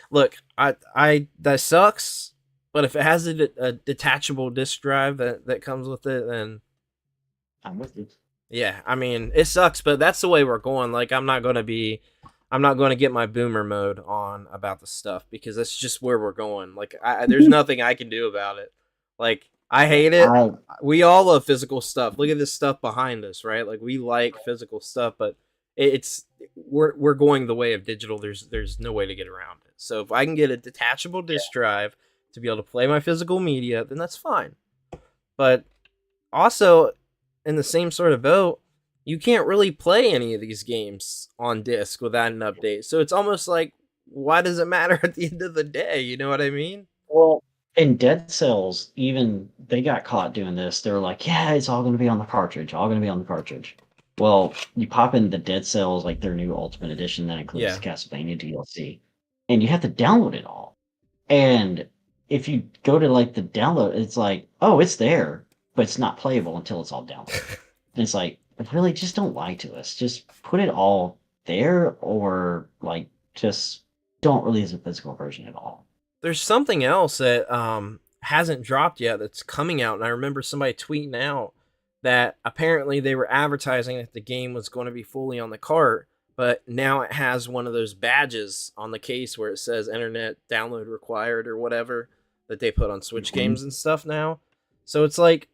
look, I that sucks. But if it has a detachable disk drive that comes with it, then I'm with you. yeah, I mean it sucks. But that's the way we're going. Like I'm not going to get my boomer mode on about the stuff because that's just where we're going. Like there's nothing I can do about it. Like I Yeah, hate it. We all love physical stuff. Look at this stuff behind us, right? Like we like physical stuff, but it's we're going the way of digital. There's no way to get around it. So if I can get a detachable disk drive to be able to play my physical media, then that's fine. But also in the same sort of boat, you can't really play any of these games on disc without an update. So it's almost like why does it matter at the end of the day? You know what I mean? well, in Dead Cells, even they got caught doing this. They were like, "Yeah, it's all going to be on the cartridge. All going to be on the cartridge." Well, you pop in the Dead Cells, like their new Ultimate Edition that includes Yeah. the Castlevania DLC, and you have to download it all. And if you go to like the download, it's like, oh, it's there, but it's not playable until it's all downloaded. And it's like, really, just don't lie to us. Just put it all there, or like, just don't release a physical version at all. There's something else that hasn't dropped yet that's coming out, and I remember somebody tweeting out that apparently they were advertising that the game was going to be fully on the cart, but now it has one of those badges on the case where it says internet download required or whatever that they put on Switch Mhm. games and stuff now. So it's like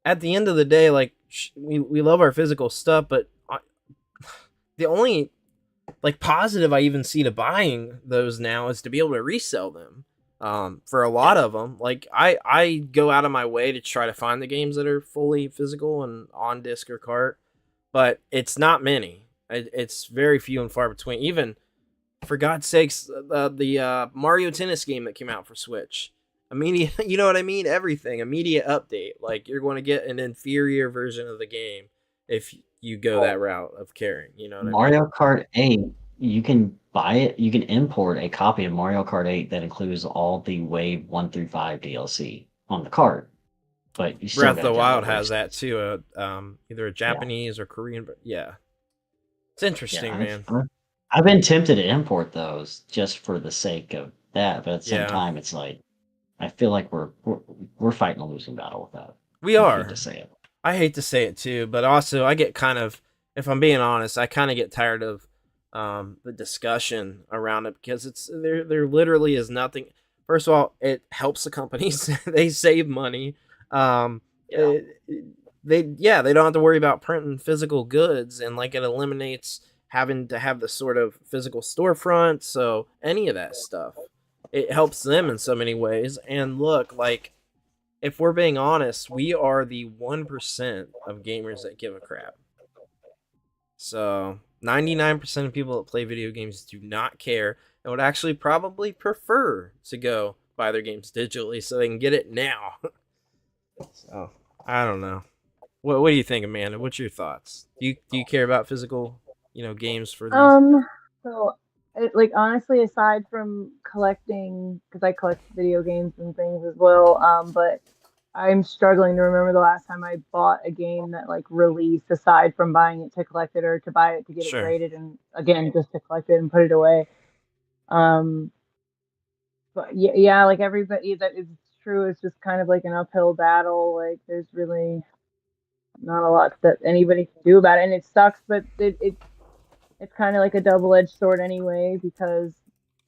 at the end of the day, like we love our physical stuff, but the only like positive I even see to buying those now is to be able to resell them. For a Yeah. lot of them, like I go out of my way to try to find the games that are fully physical and on disc or cart, but it's not many. It's very few and far between. Even for God's sakes, the Mario Tennis game that came out for Switch, immediate, you know what I mean? Everything immediate update. Like you're going to get an inferior version of the game if you go Well, that route of carrying. You know what I mean? Mario Kart 8, you can buy it. You can import a copy of Mario Kart 8 that includes all the Wave 1 through 5 DLC on the cart, but you still Breath of got to the Wild download has it. that too. Either a Yeah, Japanese or Korean. But yeah, it's yeah. interesting, I've, man. I've I've been tempted to import those just for the sake of that, but at the same Yeah, time, it's like I feel like we're fighting a losing battle with that. we I hate to are. say it. I hate to say it too, but also I get kind of, if I'm being honest, I kind of get tired of the discussion around it because it's there literally is nothing. First of all, it helps the companies; they save money. Um, Yeah. it, they yeah, they don't have to worry about printing physical goods, and like it eliminates having to have the sort of physical storefront. So any of that stuff, it helps them in so many ways. And look, like, if we're being honest, we are the 1% of gamers that give a crap. So 99% of people that play video games do not care and would actually probably prefer to go buy their games digitally so they can get it now. So I don't know. What do you think, Amanda? What's your thoughts? Do you care about physical, games for these? So like honestly, aside from collecting, because I collect video games and things as well, but I'm struggling to remember the last time I bought a game that like released, aside from buying it to collect it or to buy it to get it Sure. graded, and again just to collect it and put it away. Um, but yeah, yeah, like everybody, that is true. It's just kind of like an uphill battle. Like there's really not a lot that anybody can do about it, and it sucks. But it's kind of like a double-edged sword anyway, because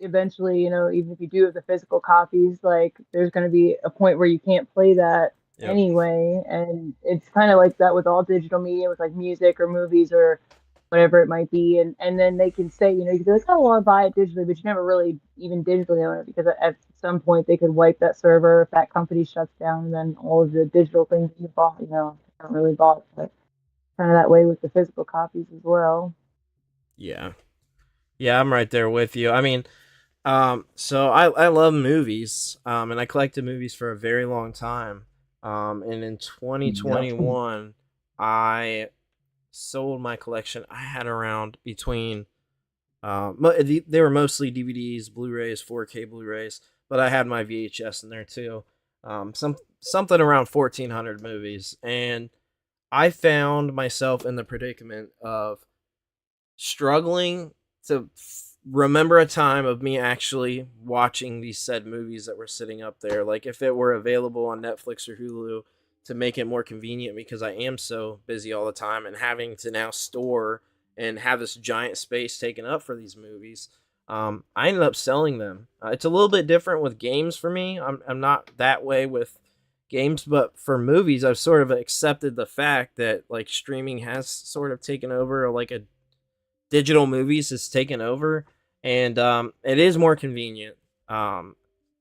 eventually, even if you do have the physical copies, like there's going to be a point where you can't play that Yep. anyway. And it's kind of like that with all digital media, with like music or movies or whatever it might be. And then they can say, you can be like, oh, well, I'll buy it digitally, but you never really even digitally own it, because at some point they could wipe that server if that company shuts down, and then all of the digital things you bought, aren't really bought. But kind of that way with the physical copies as well. Yeah. Yeah, I'm right there with you. I mean, so I love movies, and I collected movies for a very long time. And in Yep. 2021, I sold my collection. I had around between, they were mostly DVDs, Blu-rays, 4K Blu-rays, but I had my VHS in there too. Something around 1,400 movies, and I found myself in the predicament of struggling to remember a time of me actually watching these said movies that were sitting up there. Like if it were available on Netflix or Hulu, to make it more convenient, because I am so busy all the time and having to now store and have this giant space taken up for these movies. I ended up selling them. It's a little bit different with games for me. I'm not that way with games, but for movies, I've sort of accepted the fact that like streaming has sort of taken over, or like a digital movies has taken over, and it is more convenient. Um,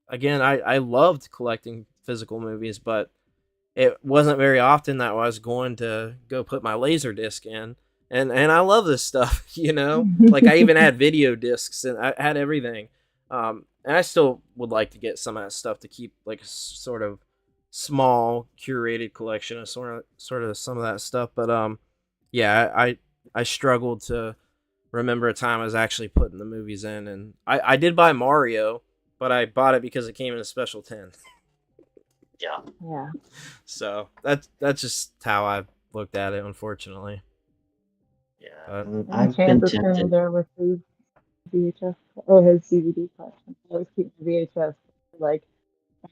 Again, I loved collecting physical movies, but it wasn't very often that I was going to go put my laser disc in. And I love this stuff, Like I even had video discs and I had everything. And I still would like to get some of that stuff to keep like a sort of small curated collection of sort of some of that stuff. But yeah, I struggled to remember a time I was actually putting the movies in, and I did buy Mario, but I bought it because it came in a special 10. Yeah. Yeah. So that's just how I looked at it, unfortunately. Yeah. But Any I've chance been of him tempted. there with his VHS or his DVD collection? I always keep the VHS like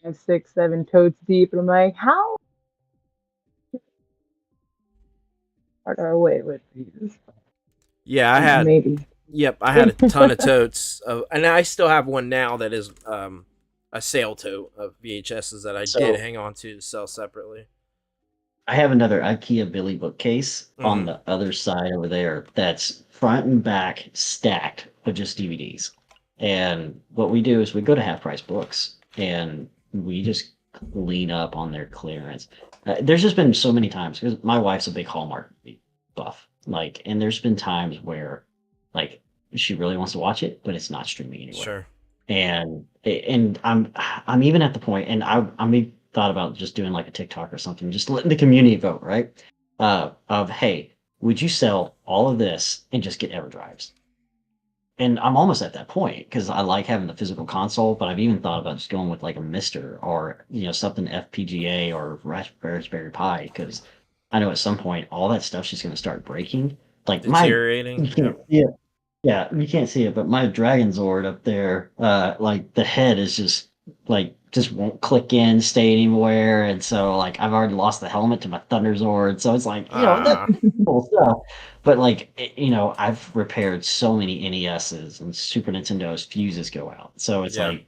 5, 6, 7 totes deep, and I'm like, how far are away with these? yeah, Maybe. I had a ton of totes of, and I still have one now that is a sale tote of VHSs that I did So hang on to sell separately. I have another IKEA Billy bookcase on Hmm. the other side over there that's front and back stacked with just DVDs. And what we do is we go to half price books and we just lean up on their clearance. There's just been so many times because my wife's a big Hallmark buff. Like, and there's been times where, like, she really wants to watch it, but it's not streaming anywhere. Sure. And I'm even at the point, and I'm even thought about just doing like a TikTok or something, just letting the community vote, right? Of hey, would you sell all of this and just get EverDrives? And I'm almost at that point because I like having the physical console, but I've even thought about just going with like a Mister or something FPGA or Raspberry Pi because I know at some point all that stuff's just going to start breaking. Like Deteriorating. you Yep. can't see it. Yeah, you can't see it, but my Dragon Zord up there, like the head is just won't click in, stay anywhere, and so like I've already lost the helmet to my Thunder Zord, so it's like that's Ah. cool stuff. But like I've repaired so many NESs and Super Nintendo's fuses go out, so it's Yeah. like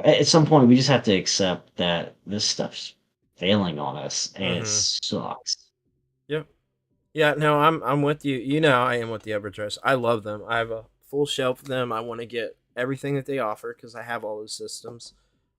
at some point we just have to accept that this stuff's failing on us and it Hmm. sucks. Yep. Yeah, no, I'm with you. You know, I am with the Everdrives. I love them. I have a full shelf of them. I want to get everything that they offer because I have all those systems.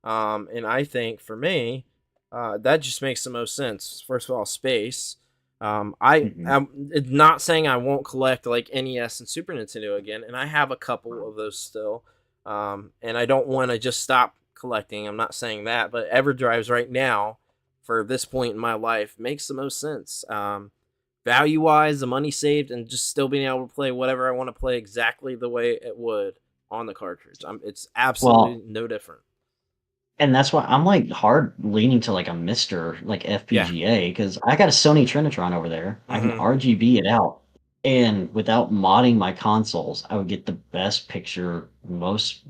And I think for me, that just makes the most sense. First of all, space. Mhm. I'm not saying I won't collect like NES and Super Nintendo again, and I have a couple of those still. And I don't want to just stop collecting. I'm not saying that, but Everdrives right now, for this point in my life, makes the most sense. Value wise, the money saved, and just still being able to play whatever I want to play exactly the way it would on the cartridge. It's Well, absolutely no different. and that's why I'm like hard leaning to like a Mister like Yeah. FPGA because I got a Sony Trinitron over there. I can Mm-hmm. RGB it out, and without modding my consoles, I would get the best picture, most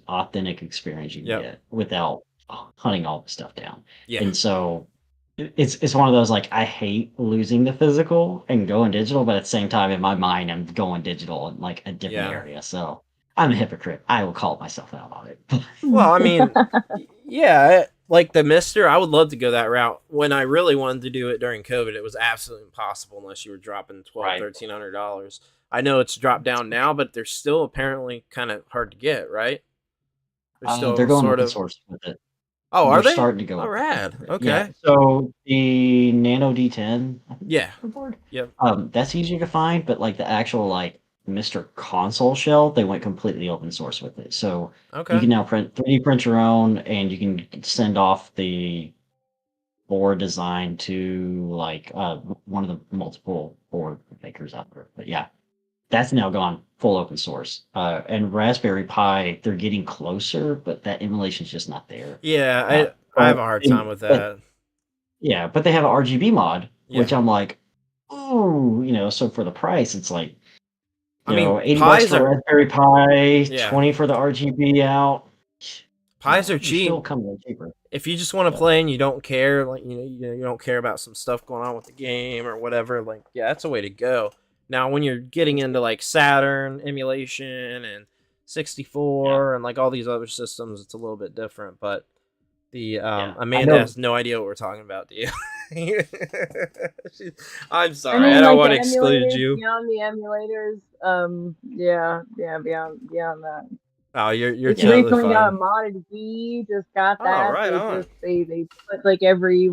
authentic experience you can Yep. get without hunting all the stuff down. Yeah. And so it's one of those like I hate losing the physical and going digital, but at the same time in my mind I'm going digital in like a different Yeah. area. So I'm a hypocrite. I will call myself out on it. Well, I mean, yeah, like the Mister, I would love to go that route. When I really wanted to do it during COVID, it was absolutely impossible unless you were dropping twelve, Right. $1,300. I know it's dropped down now, but they're still apparently kind of hard to get, right? They're They're still going sort open of. source with it. Oh, are They're they? starting to go Oh, open source rad. with it. Yeah. Okay. So the Nano D10, I think Yeah. the board, Yep. that's easy to find, but like the actual like Mr. Console shell, they went completely open source with it. So you Okay. can now 3D print your own, and you can send off the board design to like one of the multiple board makers out there. But yeah, that's now gone full open source. And Raspberry Pi, they're getting closer, but that emulation's just not there. Yeah, Uh, I have but a hard they, time with but that. yeah, but they have an RGB mod, Yeah. which I'm like, ooh, so for the price, it's like, I mean, $80 pies for are Raspberry Pi, yeah, 20 for the RGB out. pies are You're still cheap. coming in cheaper. If you just want to But play and you don't care, like you don't care about some stuff going on with the game or whatever, like yeah, that's a way to go. Now, when you're getting into like Saturn emulation and yeah, 64 and like all these other systems, it's a little bit different. But the yeah. I Amanda know. has no idea what we're talking about, do you? I'm I sorry, I mean, don't like want the to exclude emulators, you. beyond the emulators, yeah, beyond that. Oh, you're They Yeah, totally recently got a fine. modded Wii, just got Oh, that. right on. They put like every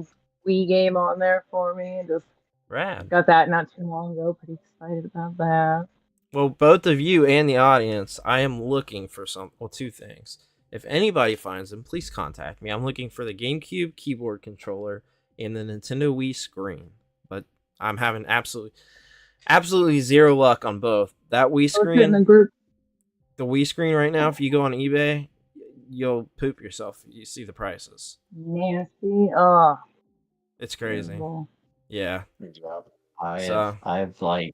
Wii game on there for me. Just Rad. got that not too long ago. Pretty excited about that. Well, both of you and the audience, I am looking for two things. If anybody finds them, please contact me. I'm looking for the GameCube keyboard controller and the Nintendo Wii screen. But I'm having absolutely zero luck on both. That Wii Post it in the screen, group. the Wii screen right now, if you go on eBay, you'll poop yourself. You see the prices. Nasty. Oh, It's crazy. terrible. Yeah. good job. I have, So, I've like,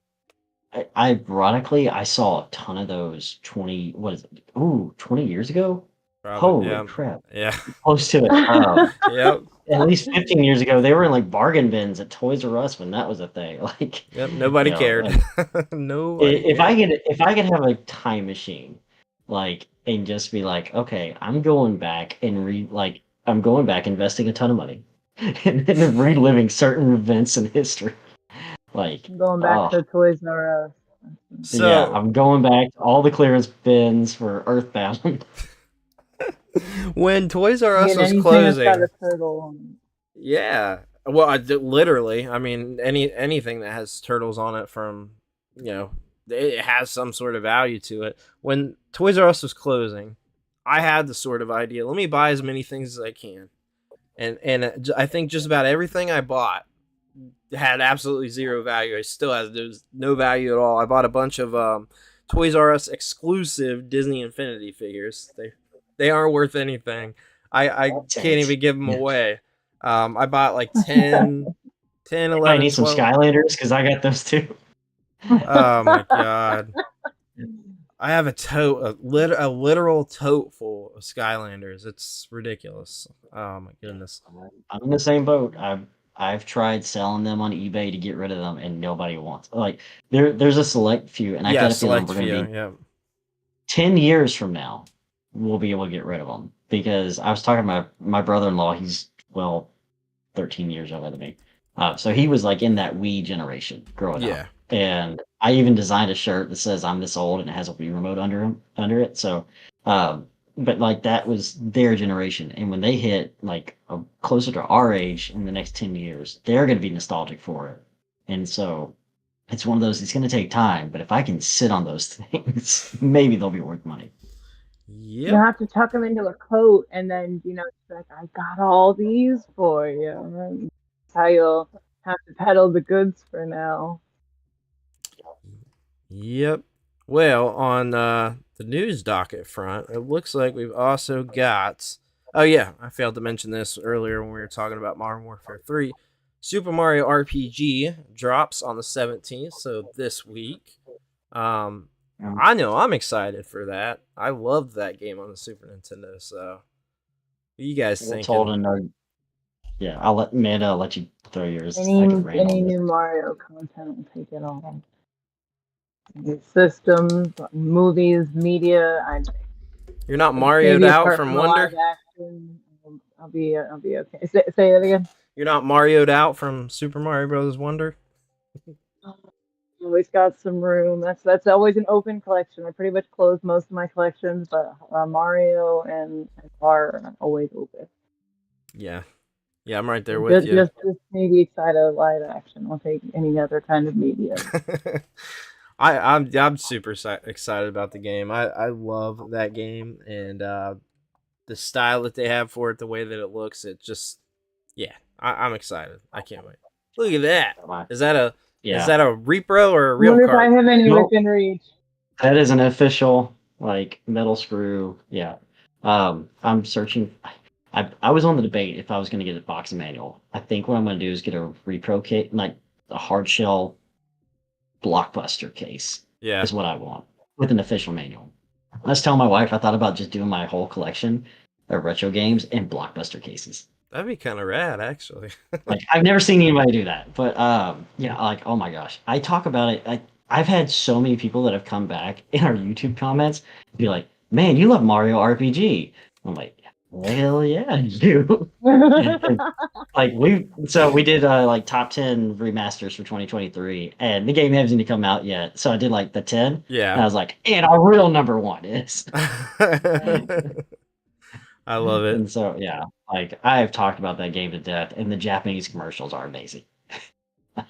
ironically, I saw a ton of those 20, what is it? Ooh, 20 years ago? probably Holy yeah. crap. Yeah. Close to it. Yep. At least 15 years ago, they were in like bargain bins at Toys R Us when that was a thing. Like, Yep, nobody cared. like Nobody cared. if I could have a time machine, like, and just be like, okay, I'm going back and I'm going back investing a ton of money and then reliving certain events in history. Like, Going back oh to Toys R Us. yeah, So I'm going back to all the clearance bins for Earthbound. when Toys R Us Get was anything that's got a closing, turtle on yeah. Well, literally, I mean, anything that has turtles on it from, it has some sort of value to it. When Toys R Us was closing, I had the sort of idea, let me buy as many things as I can. And I think just about everything I bought had absolutely zero value. It still there's no value at all. I bought a bunch of Toys R Us exclusive Disney Infinity figures. They aren't worth anything. I can't Dang. even give them Yeah. away. I bought like it. 10, I 11, need some 12. Skylanders because I got those too. Oh my god. I have a literal tote full of Skylanders. It's ridiculous. Oh my goodness. I'm in the same boat. I've tried selling them on eBay to get rid of them, and nobody wants. Like there's a select few, and I Yeah, got a feeling select we're going few. to be Yeah. 10 years from now, we'll be able to get rid of them because I was talking to my brother-in-law. He's 13 years older than me, So he was like in that Wii generation growing Yeah. up, and I even designed a shirt that says "I'm this old" and it has a Wii remote under it. So, but like that was their generation, and when they hit like closer to our age in the next 10 years, they're going to be nostalgic for it. And so it's one of those. It's going to take time, but if I can sit on those things, maybe they'll be worth money. You Yep. have to tuck them into a coat, and then it's like, I got all these for you. And that's how you'll have to peddle the goods for now. Yep. Well, on the news docket front, it looks like we've also got. Oh yeah, I failed to mention this earlier when we were talking about Modern Warfare 3. Super Mario RPG drops on the 17th, so this week. Um, Um, I know I'm excited for that. I loved that game on the Super Nintendo. So, what you guys we're told thinking? in our yeah. I'll let Amanda. I'll let you throw yours. Any I could rant any on this. new Mario content will take it all. Systems, movies, media. You're not Maybe Marioed out apart from from the live Wonder. action, I'll be okay. Say that again. You're not Marioed out from Super Mario Bros. Wonder. Always got some room. That's always an open collection. I pretty much close most of my collections, but Mario and are always open. Yeah, yeah, I'm right there with Just, you. just, just maybe excited of live action. I'll take any other kind of media. I'm super excited about the game. I love that game and the style that they have for it, the way that it looks. It just yeah, I'm excited. I can't wait. Look at that. Is that a is Yeah. that a repro or a I real wonder if I cart? have any No, within reach. that is an official like metal screw. Yeah. I'm searching. I was on the debate if I was going to get a boxing manual. I think what I'm going to do is get a repro case, like a hard shell blockbuster case, Yeah, is what I want with an official manual. I was telling my wife I thought about just doing my whole collection of retro games in blockbuster cases. that'd be kind of rad, actually. Like I've never seen anybody do that, but yeah, like oh my gosh, I talk about it. I've had so many people that have come back in our YouTube comments be like, "Man, you love Mario RPG." I'm like, "Well, yeah, I do." And, like we did like top 10 remasters for 2023, and the game hasn't even come out yet. So I did like the 10, and Yeah. I was like, "And our real number one is." I love it. And so yeah, like I have talked about that game to death, and the Japanese commercials are amazing. Like,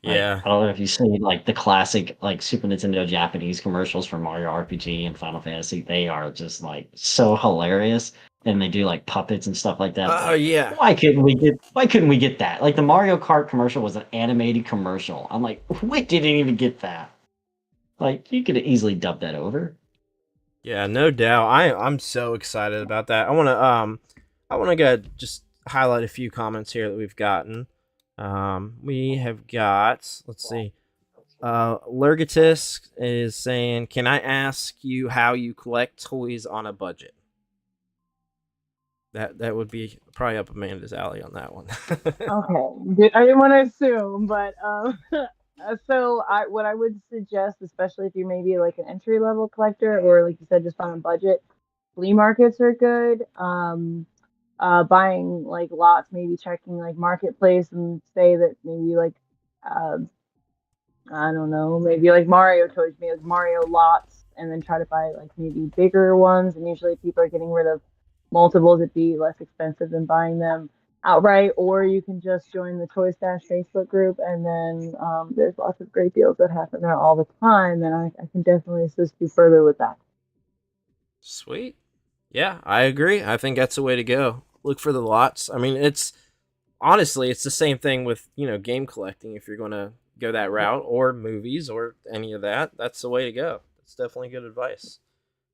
Yeah. I don't know if you see like the classic like Super Nintendo Japanese commercials for Mario RPG and Final Fantasy. They are just like so hilarious, and they do like puppets and stuff like that. It's Oh like, yeah. why couldn't we get that? Like the Mario Kart commercial was an animated commercial. I'm like, we didn't even get that. Like you could have easily dubbed that over. Yeah, no doubt. I'm so excited about that. I wanna go just highlight a few comments here that we've gotten. We have got let's see. Lurgatus is saying, "Can I ask you how you collect toys on a budget?" That would be probably up Amanda's alley on that one. Okay, I didn't want to assume, but so what I would suggest, especially if you maybe like an entry level collector or like you said, just on a budget, flea markets are good. Buying like lots, maybe checking like marketplace and say that maybe like uh, I don't know, maybe like Mario toys, maybe like Mario lots, and then try to buy like maybe bigger ones. And usually people are getting rid of multiples. It'd be less expensive than buying them outright, or you can just join the Toy Stash Facebook group, and then there's lots of great deals that happen there all the time. And I can definitely assist you further with that. Sweet. Yeah, I agree. I think that's the way to go. Look for the lots. I mean, it's honestly, it's the same thing with, game collecting if you're going to go that route or movies or any of that. That's the way to go. That's definitely good advice.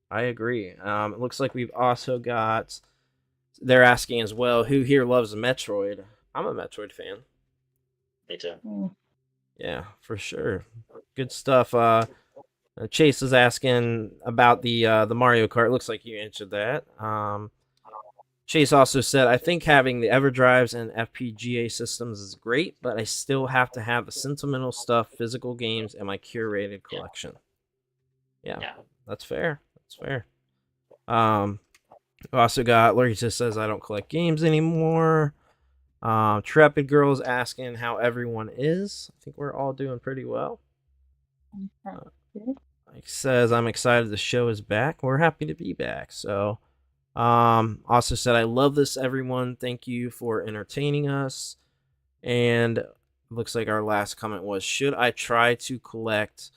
I agree. It looks like we've also got they're asking as well, who here loves a Metroid? I'm a Metroid fan. Me too. Mm. Yeah, for sure. Good stuff. Chase is asking about the Mario Kart. Looks like you answered that. Chase also said, I think having the EverDrives and FPGA systems is great, but I still have to have the sentimental stuff, physical games, and my curated collection. Yeah, Yeah. that's fair. That's fair. We also got Larry just says I don't collect games anymore. Trepid Girl's asking how everyone is. I think we're all doing pretty well. Like says, I'm excited the show is back. We're happy to be back. So, also said, I love this, everyone. Thank you for entertaining us. And looks like our last comment was, should I try to collect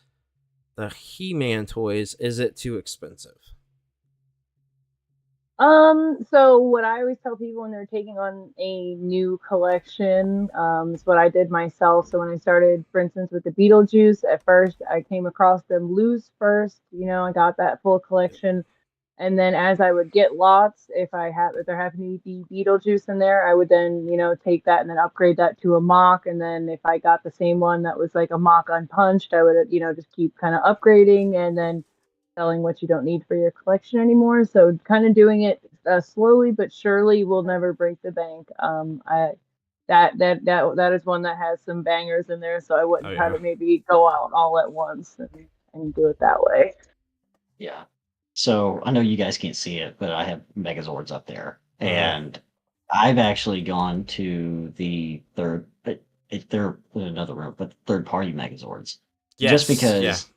the He-Man toys? Is it too expensive? So what I always tell people when they're taking on a new collection, is what I did myself. So when I started, for instance, with the Beetlejuice, at first I came across them loose first. I got that full collection. And then as I would get lots, if there happened to be Beetlejuice in there, I would then, take that and then upgrade that to a mock. And then if I got the same one that was like a mock unpunched, I would, just keep kind of upgrading and then selling what you don't need for your collection anymore. So kind of doing it slowly but surely will never break the bank. I that is one that has some bangers in there, so I wouldn't try to maybe go out all at once and do it that way. Yeah. So I know you guys can't see it, but I have Megazords up there, and I've actually gone to the third. They're in another room, but third-party Megazords, just because,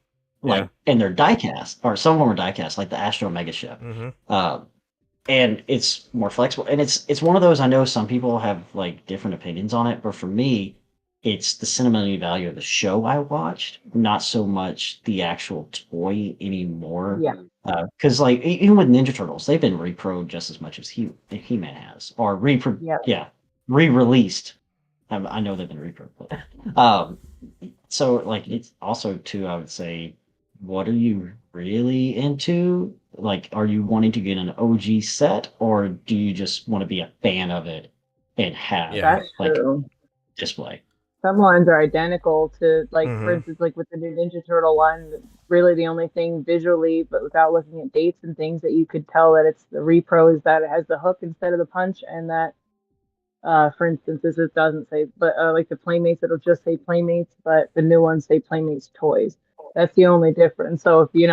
and they're diecast, or some of them are diecast, like the Astro Mega Ship. And it's more flexible, and it's one of those. I know some people have like different opinions on it, but for me, it's the sentimental value of the show I watched, not so much the actual toy anymore. Yeah. Because like even with Ninja Turtles, they've been repro just as much as He-Man has, or re-released. I know they've been repro, but so like it's also too. I would say, what are you really into? Like, are you wanting to get an OG set, or do you just want to be a fan of it and have That's like true. display? Some lines are identical to, like, for instance, like with the new Ninja Turtle line, really the only thing visually, but without looking at dates and things, that you could tell that it's the repro is that it has the hook instead of the punch, and that, for instance, this it doesn't say, but like the Playmates, it'll just say Playmates, but the new ones say Playmates Toys. That's the only difference. So if you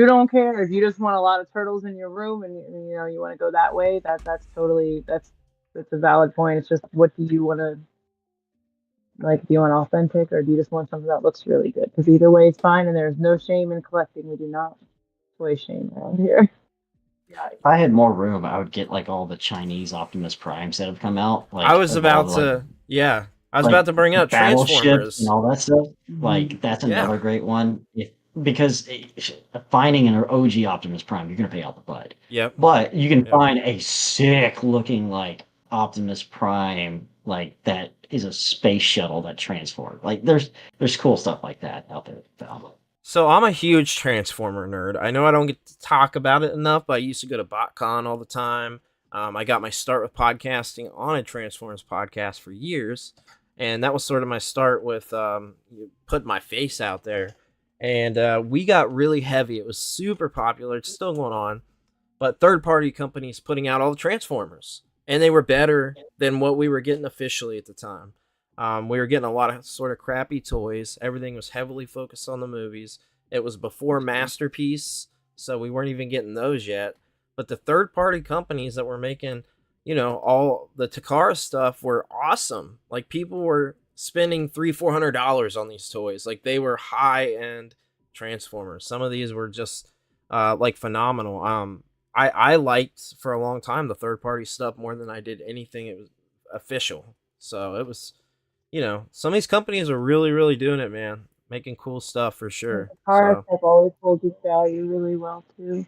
don't care, if you just want a lot of turtles in your room and you want to go that way, that's totally that's a valid point. It's just, what do you want to like? Do you want authentic, or do you just want something that looks really good? Because either way is fine, and there's no shame in collecting. We do not toy shame around here. Yeah, if I had more room, I would get like all the Chinese Optimus Primes that have come out. Like I was about to, I was about to bring up Transformers and all that stuff. Like that's another great one. Because finding an OG Optimus Prime, you're gonna pay out the butt. Yep. But you can find a sick looking like Optimus Prime, like that is a space shuttle that transforms. Like there's cool stuff like that out there. So I'm a huge Transformer nerd. I know I don't get to talk about it enough, but I used to go to BotCon all the time. I got my start with podcasting on a Transformers podcast for years, and that was sort of my start with putting my face out there. And we got really heavy. It was super popular. It's still going on, but third-party companies putting out all the Transformers, and they were better than what we were getting officially at the time. We were getting a lot of sort of crappy toys. Everything was heavily focused on the movies. It was before Masterpiece, so we weren't even getting those yet. But the third-party companies that were making, all the Takara stuff were awesome. Like, people were spending $300-$400 on these toys. Like, they were high-end Transformers. Some of these were just like phenomenal. I liked for a long time the third-party stuff more than I did anything it was official. So it was, some of these companies are really, really doing it, man. Making cool stuff for sure. The cars have always hold its value really well too.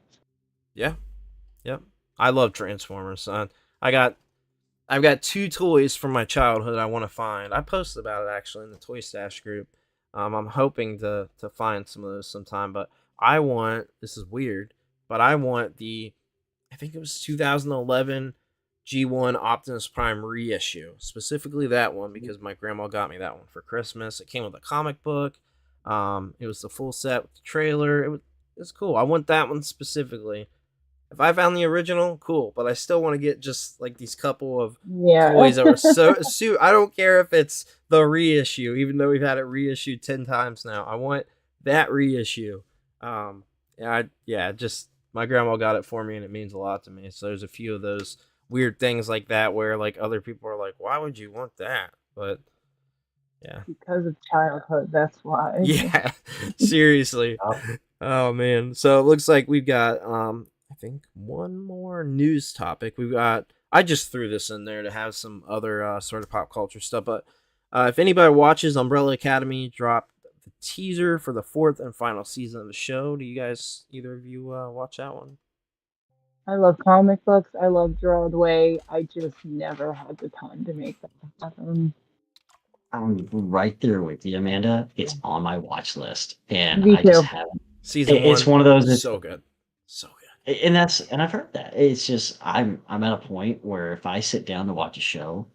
Yeah. Yep. I love Transformers. I've got 2 toys from my childhood I want to find. I posted about it actually in the Toy Stash group. I'm hoping to find some of those sometime, but this is weird, but I want I think it was 2011 G1 Optimus Prime reissue. Specifically that one, because my grandma got me that one for Christmas. It came with a comic book. It was the full set with the trailer. It was cool. I want that one specifically. If I found the original, cool. But I still want to get just like these couple of toys that were so I don't care if it's the reissue, even though we've had it reissued 10 times now. I want that reissue. Just my grandma got it for me, and it means a lot to me. So there's a few of those weird things like that where like other people are like, why would you want that? But yeah. Because of childhood, that's why. Yeah, seriously. Oh man. So it looks like we've got I think one more news topic. We've got I just threw this in there to have some other sort of pop culture stuff, but if anybody watches Umbrella Academy dropped the teaser for the 4th and final season of the show. Do you guys either of you watch that one? I love comic books. I love Gerard Way. I just never had the time to make that happen. I'm right there with you, Amanda. It's on my watch list, and Me I just too. haven't. Season It's 1 one of those. so good. So good. And I've heard that. It's just I'm at a point where if I sit down to watch a show,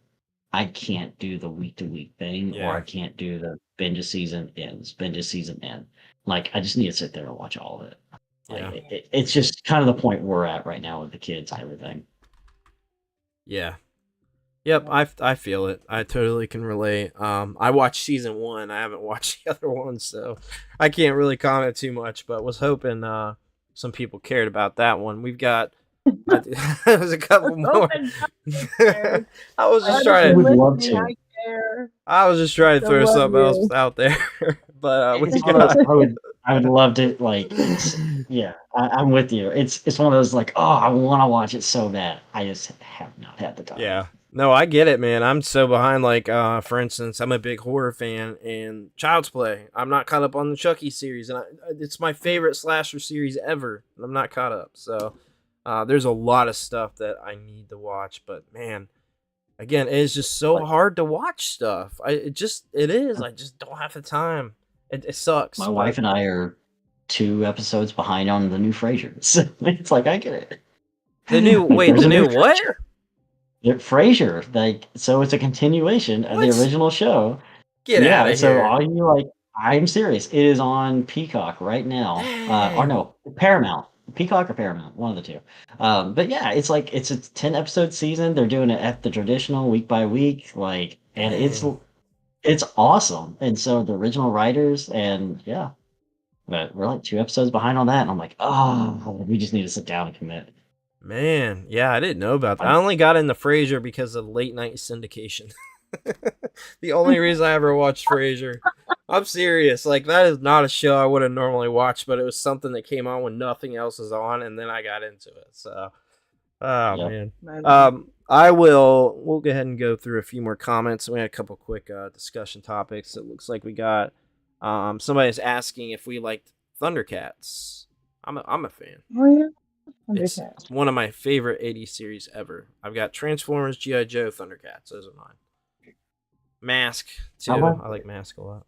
I can't do the week to week thing, or I Yeah. can't do the binge a season end. Like I just need to sit there and watch all of it. Like Yeah. it's just kind of the point we're at right now with the kids and everything. Yeah. Yep, I feel it. I totally can relate. I watched season 1. I haven't watched the other ones, so I can't really comment too much. But was hoping some people cared about that one. We've got there's a couple more. I was just trying Would to. love to. I care. I was just trying to I throw love something else you. out there. But we It's one of got. those, I would love to like. Yeah, I'm with you. It's one of those like, oh, I want to watch it so bad. I just have not had the time. Yeah. No, I get it, man. I'm so behind. Like, for instance, I'm a big horror fan, and Child's Play. I'm not caught up on the Chucky series, and it's my favorite slasher series ever. And I'm not caught up. So, there's a lot of stuff that I need to watch. But man, again, it's just so hard to watch stuff. It is. I just don't have the time. It sucks. My wife and I are 2 episodes behind on the new Frasier. So it's like I get it. The new Like, wait, there's the a new new what? Frasier. Frasier, like, so it's a continuation of the What? original show. Get out Yeah, of so here. all you like, I'm serious. It is on Peacock right now. Or Dang. no, Paramount. Peacock or Paramount, one of the two. But yeah, it's like it's a 10 episode season. They're doing it at the traditional week by week, like, and Dang. it's awesome. And so the original writers, and yeah, but we're like 2 episodes behind on that, and I'm like, oh, we just need to sit down and commit. Man, yeah, I didn't know about that. Like, I only got into Frasier because of late night syndication. The only reason I ever watched Frasier. I'm serious. Like, that is not a show I would have normally watched, but it was something that came on when nothing else is on, and then I got into it. So, oh yeah. man. We'll go ahead and go through a few more comments. We had a couple quick discussion topics. It looks like we got somebody's asking if we liked Thundercats. I'm a fan. Oh yeah. It's one of my favorite 80s series ever. I've got Transformers, G.I. Joe, Thundercats. Those are mine. Mask, too. I like Mask a lot.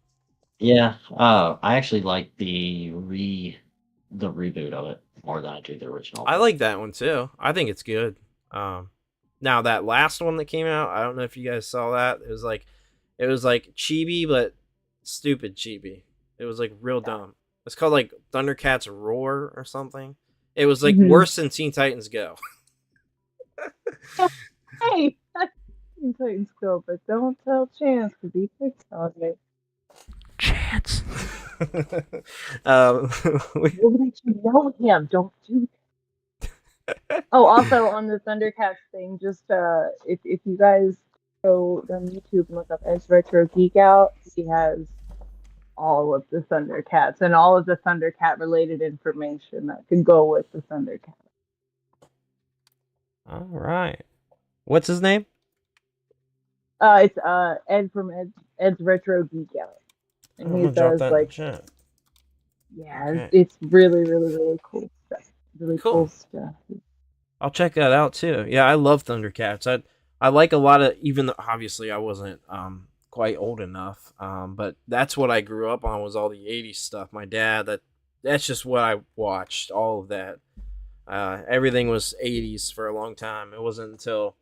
Yeah, I actually like the reboot of it more than I do the original. I like that one, too. I think it's good. Now, that last one that came out, I don't know if you guys saw that. It was like chibi, but stupid chibi. It was like real dumb. It's called like Thundercats Roar or something. It was like worse than Teen Titans Go. Hey, Teen Titans Go, but don't tell Chance because he picks on me. Chance. We'll let you know him. Don't do that. Oh, also on the Thundercats thing, just if you guys go on YouTube and look up Ed's Retro Geek Out, he has all of the Thundercats and all of the Thundercat related information that can go with the Thundercat. All right. What's his name? It's Ed from Ed's Retro Geek Out, and he does like okay. it's really really really cool stuff. Really cool stuff. I'll check that out too. Yeah, I love Thundercats. I like a lot of, even though obviously I wasn't quite old enough, but that's what I grew up on, was all the 80s stuff. My dad, that's just what I watched, all of that. Everything was 80s for a long time. It wasn't until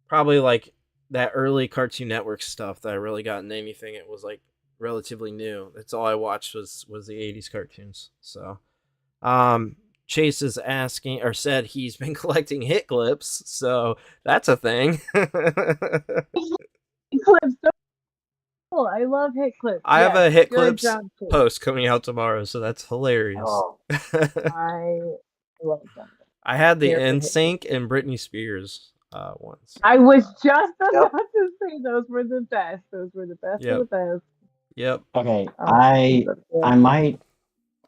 probably like that early Cartoon Network stuff that I really got into anything. It was like relatively new. That's all I watched was the 80s cartoons. So Chase is asking, or said he's been collecting hit clips, so that's a thing. Clips, cool. I love hit clips. I have a hit clips job, post coming out tomorrow, so that's hilarious. Oh. I love them. I had the NSYNC and Britney Spears ones. I was just about to say those were the best. Those were the best of Yep. the best. Yep. Okay, Oh, I might.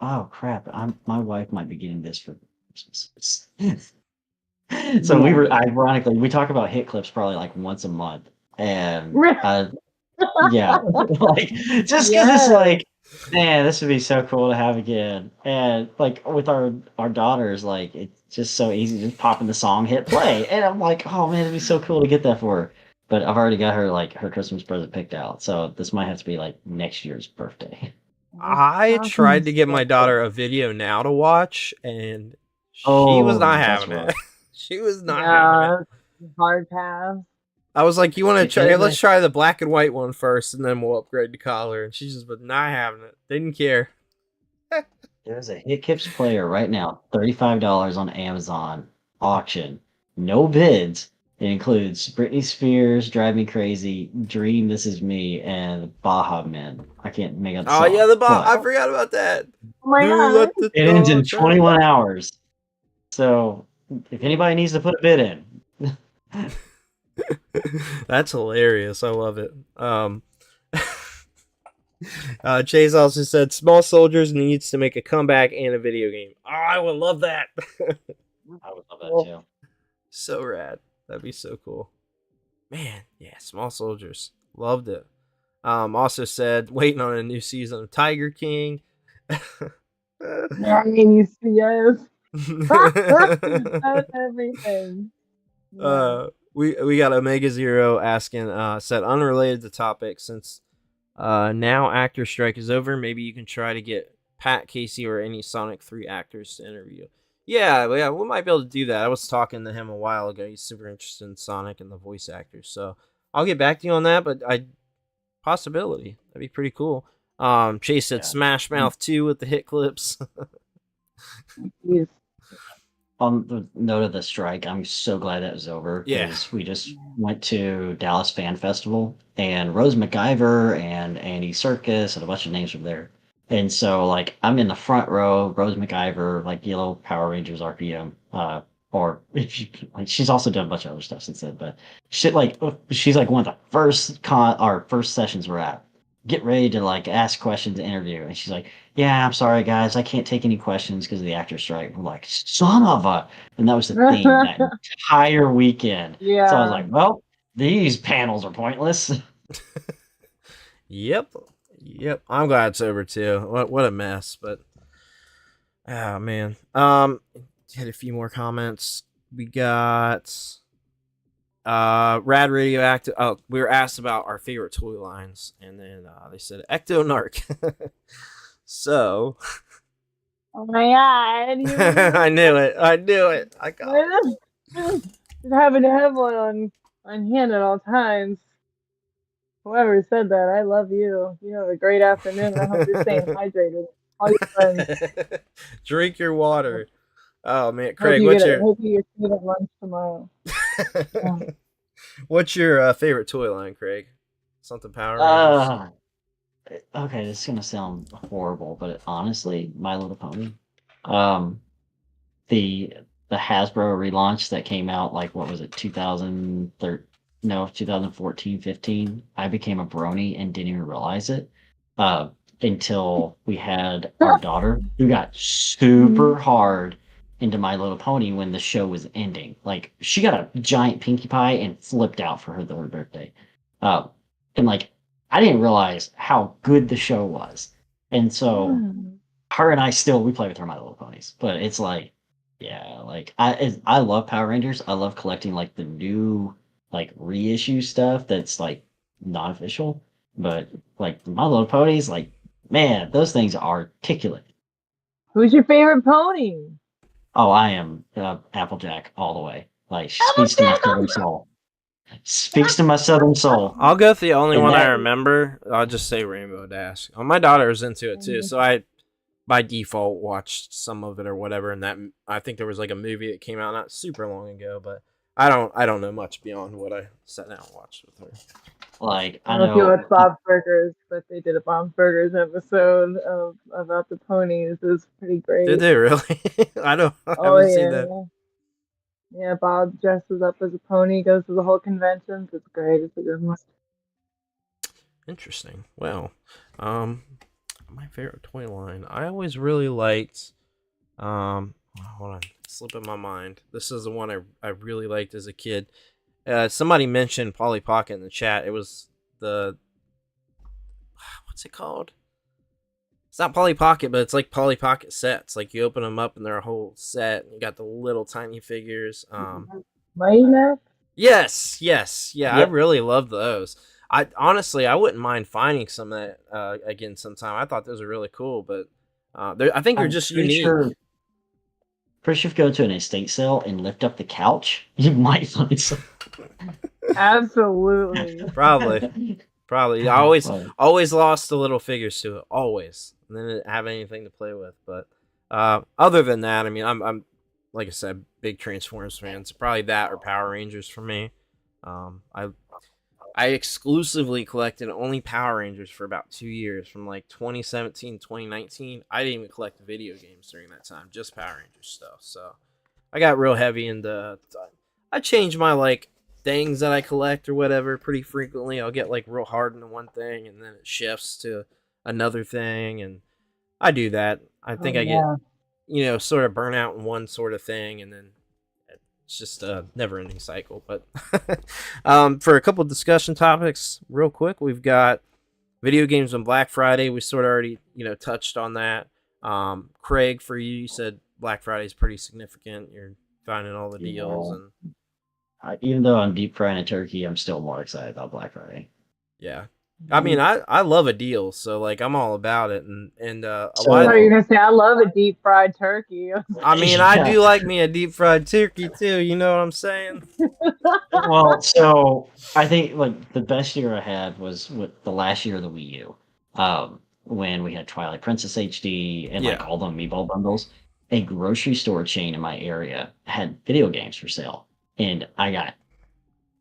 Oh crap! My wife might be getting this for Christmas. So we were ironically we talk about hit clips probably like once a month, and yeah, like just because it's Yes. like, man, this would be so cool to have again, and like with our daughters, like it's just so easy, just popping the song, hit play, and I'm like, oh man, it'd be so cool to get that for her. But I've already got her like her Christmas present picked out, so this might have to be like next year's birthday. I tried to get my daughter a video now to watch, and she was not That's having rough. it. She was not having it. Hard pass. I was like, "You want to try? It Let's try the black and white one first, and then we'll upgrade to color." And she just was not having it. Didn't care. There's a Hit Kips player right now, $35 on Amazon auction. No bids. It includes Britney Spears, Drive Me Crazy, Dream, This Is Me, and Baha Men. I can't make out the Oh song. yeah, but I forgot about that. Oh my Who god. let the it ends in dogs out? 21 hours. So if anybody needs to put a bid in. That's hilarious. I love it. Chase also said Small Soldiers needs to make a comeback and a video game. Oh, I would love that. I would love that too. So rad. That'd be so cool. Man, yeah, Small Soldiers. Loved it. Also said waiting on a new season of Tiger King. Nice, yes. That's everything. Yeah. We got Omega Zero asking, said unrelated to topic, since now actor strike is over, maybe you can try to get Pat, Casey, or any Sonic 3 actors to interview. Yeah, we might be able to do that. I was talking to him a while ago. He's super interested in Sonic and the voice actors, so I'll get back to you on that. But possibility, that'd be pretty cool. Chase said Smash Mouth 2 with the hit clips. Yes. On the note of the strike, I'm so glad that was over. Yeah. We just went to Dallas Fan Festival, and Rose McIver and Andy Serkis and a bunch of names from there. And so, like, I'm in the front row, Rose McIver, like Yellow Power Rangers RPM, or like she's also done a bunch of other stuff since then. But shit, like she's like one of the first sessions we're at. Get ready to like ask questions, interview, and she's like, "Yeah, I'm sorry, guys, I can't take any questions because of the actor strike." We're like, "Son of a!" And that was the theme that entire weekend. Yeah. So I was like, "Well, these panels are pointless." Yep. I'm glad it's over too. What a mess, but oh man. Had a few more comments. We got Rad Radioactive. Oh, we were asked about our favorite toy lines, and then they said Ecto Narc. So Oh my god. I knew it. I got it. Just having to have one on hand at all times. Whoever said that, I love you. You have a great afternoon. I hope you're staying hydrated. All your friends. Drink your water. Oh man, Hope Craig, you get food at lunch tomorrow. What's your favorite toy line, Craig? Something Power Rangers? Okay, this is gonna sound horrible, but honestly, My Little Pony. The Hasbro relaunch that came out, like, what was it, 2013? No, 2014, 15. I became a brony and didn't even realize it until we had our daughter, who got super hard into My Little Pony when the show was ending. Like, she got a giant Pinkie Pie and flipped out for her third birthday. And like, I didn't realize how good the show was. And so her and I we play with her My Little Ponies. But it's like, yeah, like I love Power Rangers. I love collecting like the new like reissue stuff that's like not official. But like My Little Ponies, like, man, those things are articulate. Who's your favorite pony? Oh, I am Applejack all the way. Like, she speaks to my southern soul. Speaks to my southern soul. I'll go with the only one I remember. I'll just say Rainbow Dash. Oh, my daughter was into it too, so I, by default, watched some of it or whatever. And that, I think there was like a movie that came out not super long ago, but I don't know much beyond what I sat down and watched with her. Like, I don't know if you watched Bob's Burgers, but they did a Bob's Burgers episode about the ponies. It was pretty great. Did they really? I haven't seen that. Yeah, Bob dresses up as a pony, goes to the whole conventions. It's great. It's a good one. Interesting. Well, um, my favorite toy line. I always really liked. Hold on, slipping my mind. This is the one I really liked as a kid. Somebody mentioned Polly Pocket in the chat. It was the what's it called? It's not Polly Pocket, but it's like Polly Pocket sets. Like you open them up and they're a whole set. And you got the little tiny figures. Mighty Max? Yes, yeah. I Yep. really love those. I honestly, I wouldn't mind finding some of that again sometime. I thought those were really cool, but I think they're I'm just pretty unique. sure. Pretty sure if you go to an estate sale and lift up the couch, you might find some. Absolutely. Probably. I always lost the little figures to it, always, and then didn't have anything to play with. But other than that, I mean, I'm like I said, big Transformers fan. So probably that or Power Rangers for me. I exclusively collected only Power Rangers for about 2 years, from like 2017, 2019. I didn't even collect the video games during that time, just Power Rangers stuff. So I got real heavy into. I change my like things that I collect or whatever pretty frequently. I'll get like real hard into one thing and then it shifts to another thing, and I do that. I think I get sort of burnout in one sort of thing, and then it's just a never-ending cycle. But for a couple discussion topics, real quick, we've got video games on Black Friday. We sort of already touched on that. Craig, for you said Black Friday is pretty significant. You're finding all the deals, and even though I'm deep frying a turkey, I'm still more excited about Black Friday. yeah. I mean, I love a deal, so like I'm all about it, and I thought you were gonna say I love a deep fried turkey. I mean, I do like me a deep fried turkey too. You know what I'm saying? Well, so I think like the best year I had was with the last year of the Wii U, when we had Twilight Princess HD and like all the Amiibo bundles. A grocery store chain in my area had video games for sale, and I got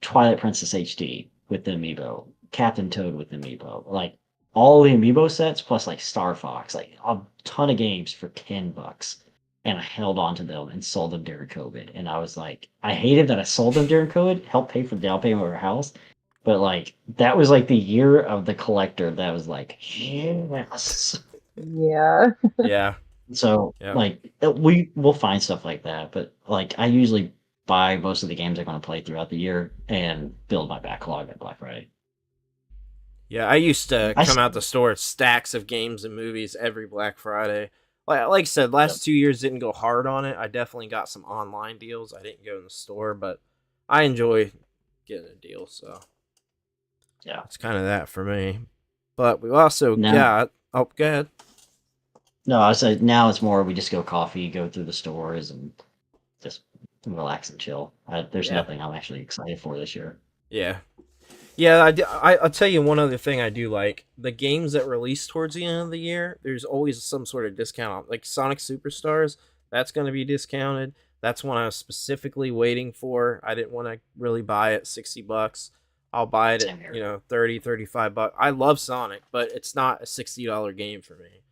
Twilight Princess HD with the Amiibo, Captain Toad with the Amiibo, like all the Amiibo sets plus like Star Fox, like a ton of games for $10. And I held on to them and sold them during COVID. And I was like, I hated that I sold them during COVID, helped pay for the down payment of our house. But like that was like the year of the collector that was like, yes. Yeah. Yeah. So like we'll find stuff like that, but like I usually buy most of the games I'm going to play throughout the year and build my backlog at Black Friday. Yeah, I used to come out the store with stacks of games and movies every Black Friday. Like I said, last 2 years didn't go hard on it. I definitely got some online deals. I didn't go in the store, but I enjoy getting a deal. So yeah, it's kind of that for me. But we also got. Oh, go ahead. No, I said now it's more we just go coffee, go through the stores, and just relax and chill. There's nothing I'm actually excited for this year. Yeah. I'll tell you one other thing I do like. The games that release towards the end of the year, there's always some sort of discount. Like Sonic Superstars, that's going to be discounted. That's one I was specifically waiting for. I didn't want to really buy it $60. I'll buy it at, 30, 35 bucks. I love Sonic, but it's not a $60 game for me.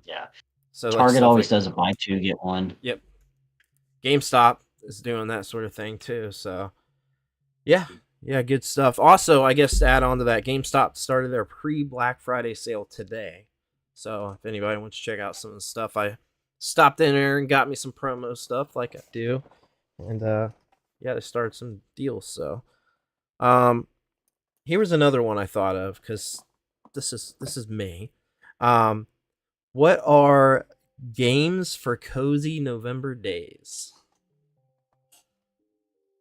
Yeah. So Target always does a buy two, get one. Yep. GameStop is doing that sort of thing too. So yeah, good stuff. Also, I guess to add on to that, GameStop started their pre-Black Friday sale today. So if anybody wants to check out some of the stuff, I stopped in there and got me some promo stuff like I do. And they started some deals. So here was another one I thought of, because this is me. What are games for cozy November days?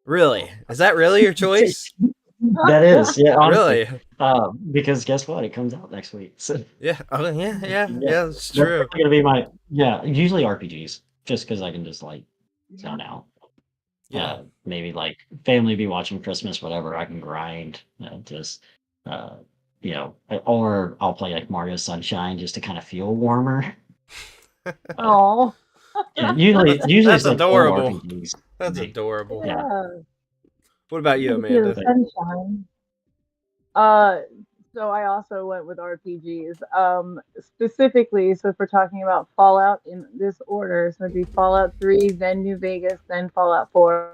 Really? Is that really your choice? That is, yeah. Honestly. Really? Because guess what? It comes out next week. So. Yeah. Oh, yeah. It's true. That's gonna be my usually RPGs, just because I can just like zone out. Yeah. Maybe like family be watching Christmas, whatever. I can grind, or I'll play like Mario Sunshine just to kind of feel warmer. Oh. Usually that's it's like adorable. RPGs. That's adorable. Yeah. What about you, Amanda? Sunshine. So I also went with RPGs. Specifically, so if we're talking about Fallout in this order, so it'd be Fallout 3, then New Vegas, then Fallout 4.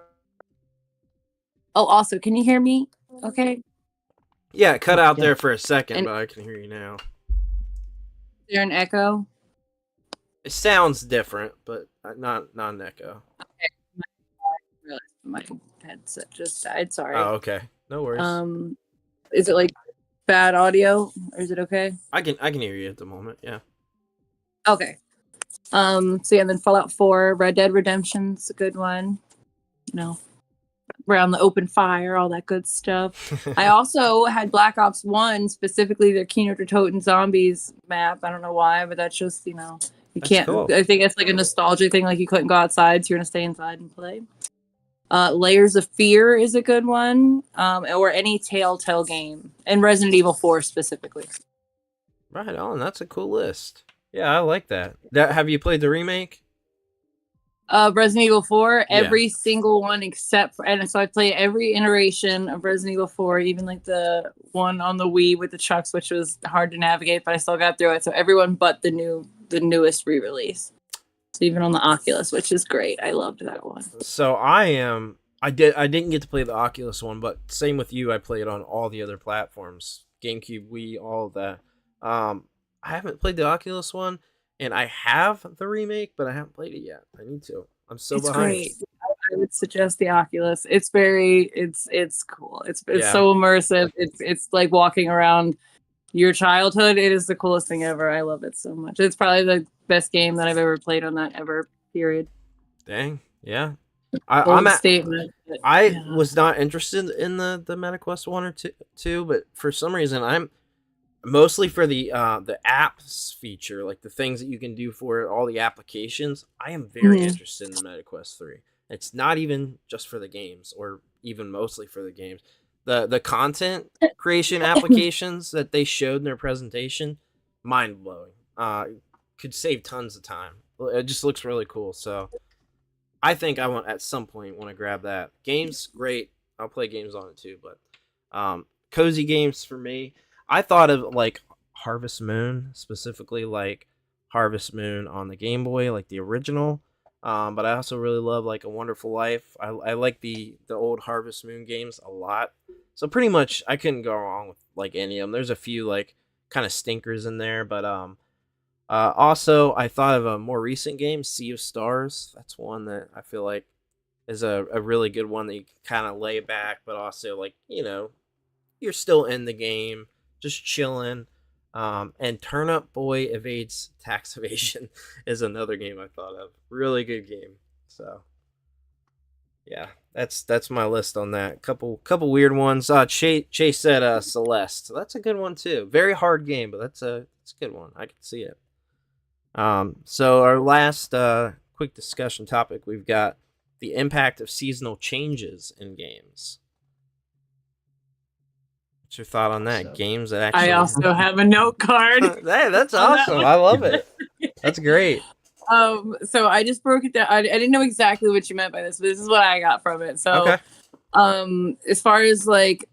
Oh, also, can you hear me? Okay. Yeah, it cut out Yeah. there for a second, And- but I can hear you now. Is there an echo? It sounds different, but not an echo. I realized my headset just died. Sorry. Oh, okay. No worries. Is it like bad audio or is it okay? I can hear you at the moment. Yeah. Okay. So yeah, and then Fallout 4, Red Dead Redemption's a good one. You know, around the open fire, all that good stuff. I also had Black Ops 1, specifically their Kino der Toten Zombies map. I don't know why, but that's just, you That's can't. cool. I think it's like a nostalgia thing, like you couldn't go outside, so you're gonna stay inside and play. Layers of Fear is a good one, or any Telltale game, and Resident Evil 4 specifically. Right on. That's a cool list. Yeah, I like that. Have you played the remake? Resident Evil 4, Yeah. every single one except for, and so I play every iteration of Resident Evil 4, even like the one on the Wii with the chucks, which was hard to navigate, but I still got through it. So everyone but the newest re-release. So even on the Oculus, which is great. I loved that one. So I didn't get to play the Oculus one, but same with you. I played on all the other platforms, GameCube, Wii, all of that. I haven't played the Oculus one, and I have the remake, but I haven't played it yet. I need to. I'm so It's behind. great. I would suggest the Oculus. It's cool. It's Yeah. so immersive. It's like walking around your childhood. It is the coolest thing ever. I love it so much. It's probably the best game that I've ever played on that ever period. Dang, yeah. Bold statement. But, I yeah. was not interested in the MetaQuest 1 or 2, but for some reason I'm mostly for the apps feature, like the things that you can do for all the applications. I am very Mhm. interested in the MetaQuest 3. It's not even just for the games, or even mostly for the games. The content creation applications that they showed in their presentation, mind blowing. Could save tons of time. It just looks really cool. So I think I want at some point want to grab that. Games, great. I'll play games on it too, but cozy games for me. I thought of like Harvest Moon, specifically like Harvest Moon on the Game Boy, like the original. But I also really love like A Wonderful Life. I like the old Harvest Moon games a lot. So pretty much I couldn't go wrong with like any of them. There's a few like kind of stinkers in there, but also I thought of a more recent game, Sea of Stars. That's one that I feel like is a really good one that you can kind of lay back, but also like, you're still in the game, just chilling. And Turnip Boy Evades Tax Evasion is another game I thought of. Really good game. So yeah, that's my list on that. Couple weird ones. Chase said Celeste. So that's a good one too. Very hard game, but it's a good one. I can see it. So our last quick discussion topic, we've got the impact of seasonal changes in games. What's your thought on that? So- Games that actually... I also have a note card. Hey, that's on that awesome. one. I love it. That's great. So I just broke it down. I didn't know exactly what you meant by this, but this is what I got from it. So, Okay. as far as like,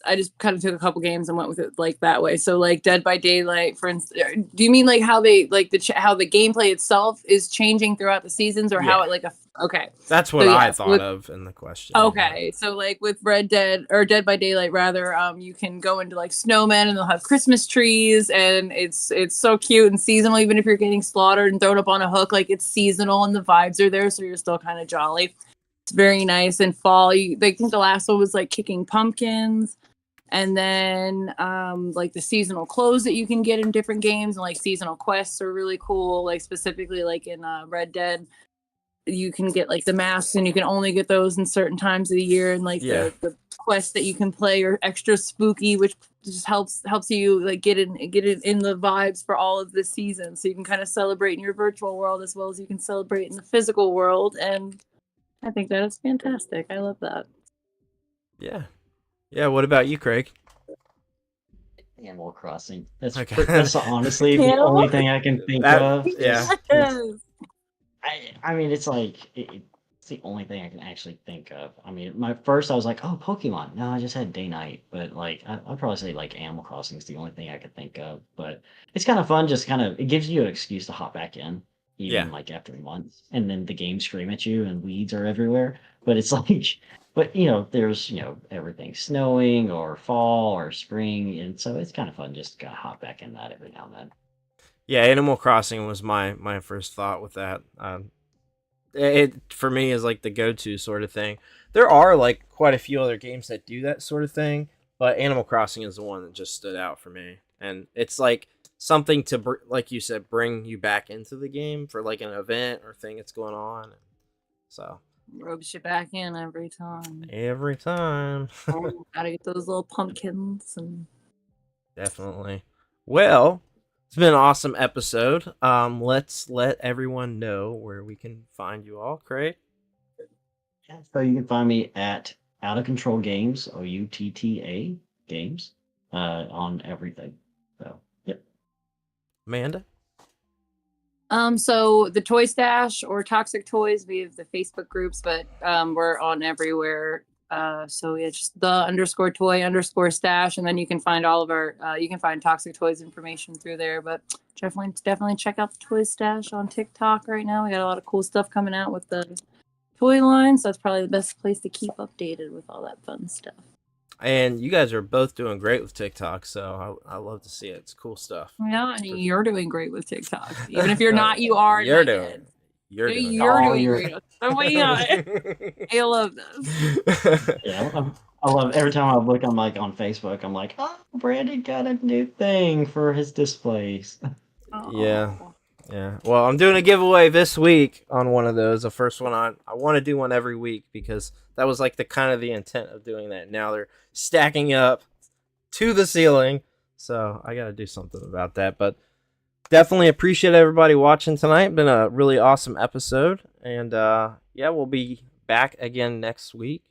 I just kind of took a couple games and went with it like that way. So like Dead by Daylight, for instance. Do you mean like how they like how the gameplay itself is changing throughout the seasons, or how Yeah. it like okay? That's what So, I yes, thought with- of in the question. Okay, so like with Red Dead or Dead by Daylight rather, you can go into like snowmen and they'll have Christmas trees and it's so cute and seasonal. Even if you're getting slaughtered and thrown up on a hook, like it's seasonal and the vibes are there, so you're still kind of jolly. It's very nice. In fall, I think the last one was like kicking pumpkins, and then like the seasonal clothes that you can get in different games and like seasonal quests are really cool. Like specifically like in Red Dead, you can get like the masks and you can only get those in certain times of the year, and like Yeah. the quests that you can play are extra spooky, which just helps you like get in the vibes for all of the season, so you can kind of celebrate in your virtual world as well as you can celebrate in the physical world. And I think that is fantastic. I love that. Yeah. What about you, Craig? Animal Crossing. That's Okay. that's honestly the Animal- only thing I can think That- of. yeah. I mean, it's like It's the only thing I can actually think of. I mean, my first I was like, oh, Pokemon. No, I just had day night. But like, I'd probably say like Animal Crossing is the only thing I could think of. But it's kind of fun. Just kind of, it gives you an excuse to hop back in, Yeah. even like after months. And then the games scream at you and weeds are everywhere. But it's like, but there's everything snowing or fall or spring, and so it's kind of fun just to kind of hop back in that every now and then. Yeah, Animal Crossing was my first thought with that. It for me is like the go-to sort of thing. There are like quite a few other games that do that sort of thing, but Animal Crossing is the one that just stood out for me. And it's like something to like you said, bring you back into the game for like an event or thing that's going on. So Ropes you back in every time. every time. Gotta get those little pumpkins and Definitely. Well, it's been an awesome episode. Let's let everyone know where we can find you all, Craig. Yeah, so you can find me at Out of Control Games, OUTTA Games, on everything. So, yep. Amanda. So the Toy Stash or Toxic Toys, we have the Facebook groups, but we're on everywhere. So yeah, just the _toy_stash, and then you can find all of our you can find Toxic Toys information through there. But definitely check out the Toy Stash on TikTok right now. We got a lot of cool stuff coming out with the toy line, so that's probably the best place to keep updated with all that fun stuff. And you guys are both doing great with TikTok, so I love to see it. It's cool stuff. Yeah, and you're doing great with TikTok. Even if you're not, you are. You're doing. You're doing. Doing great. Oh my god, I love this. Yeah, I love every time I look. I'm like on Facebook. I'm like, oh, Brandon got a new thing for his displays. Yeah. Yeah. Well, I'm doing a giveaway this week on one of those. The first one I want to do one every week because that was like the kind of the intent of doing that. Now they're stacking up to the ceiling. So I got to do something about that. But definitely appreciate everybody watching tonight. Been a really awesome episode. And yeah, we'll be back again next week.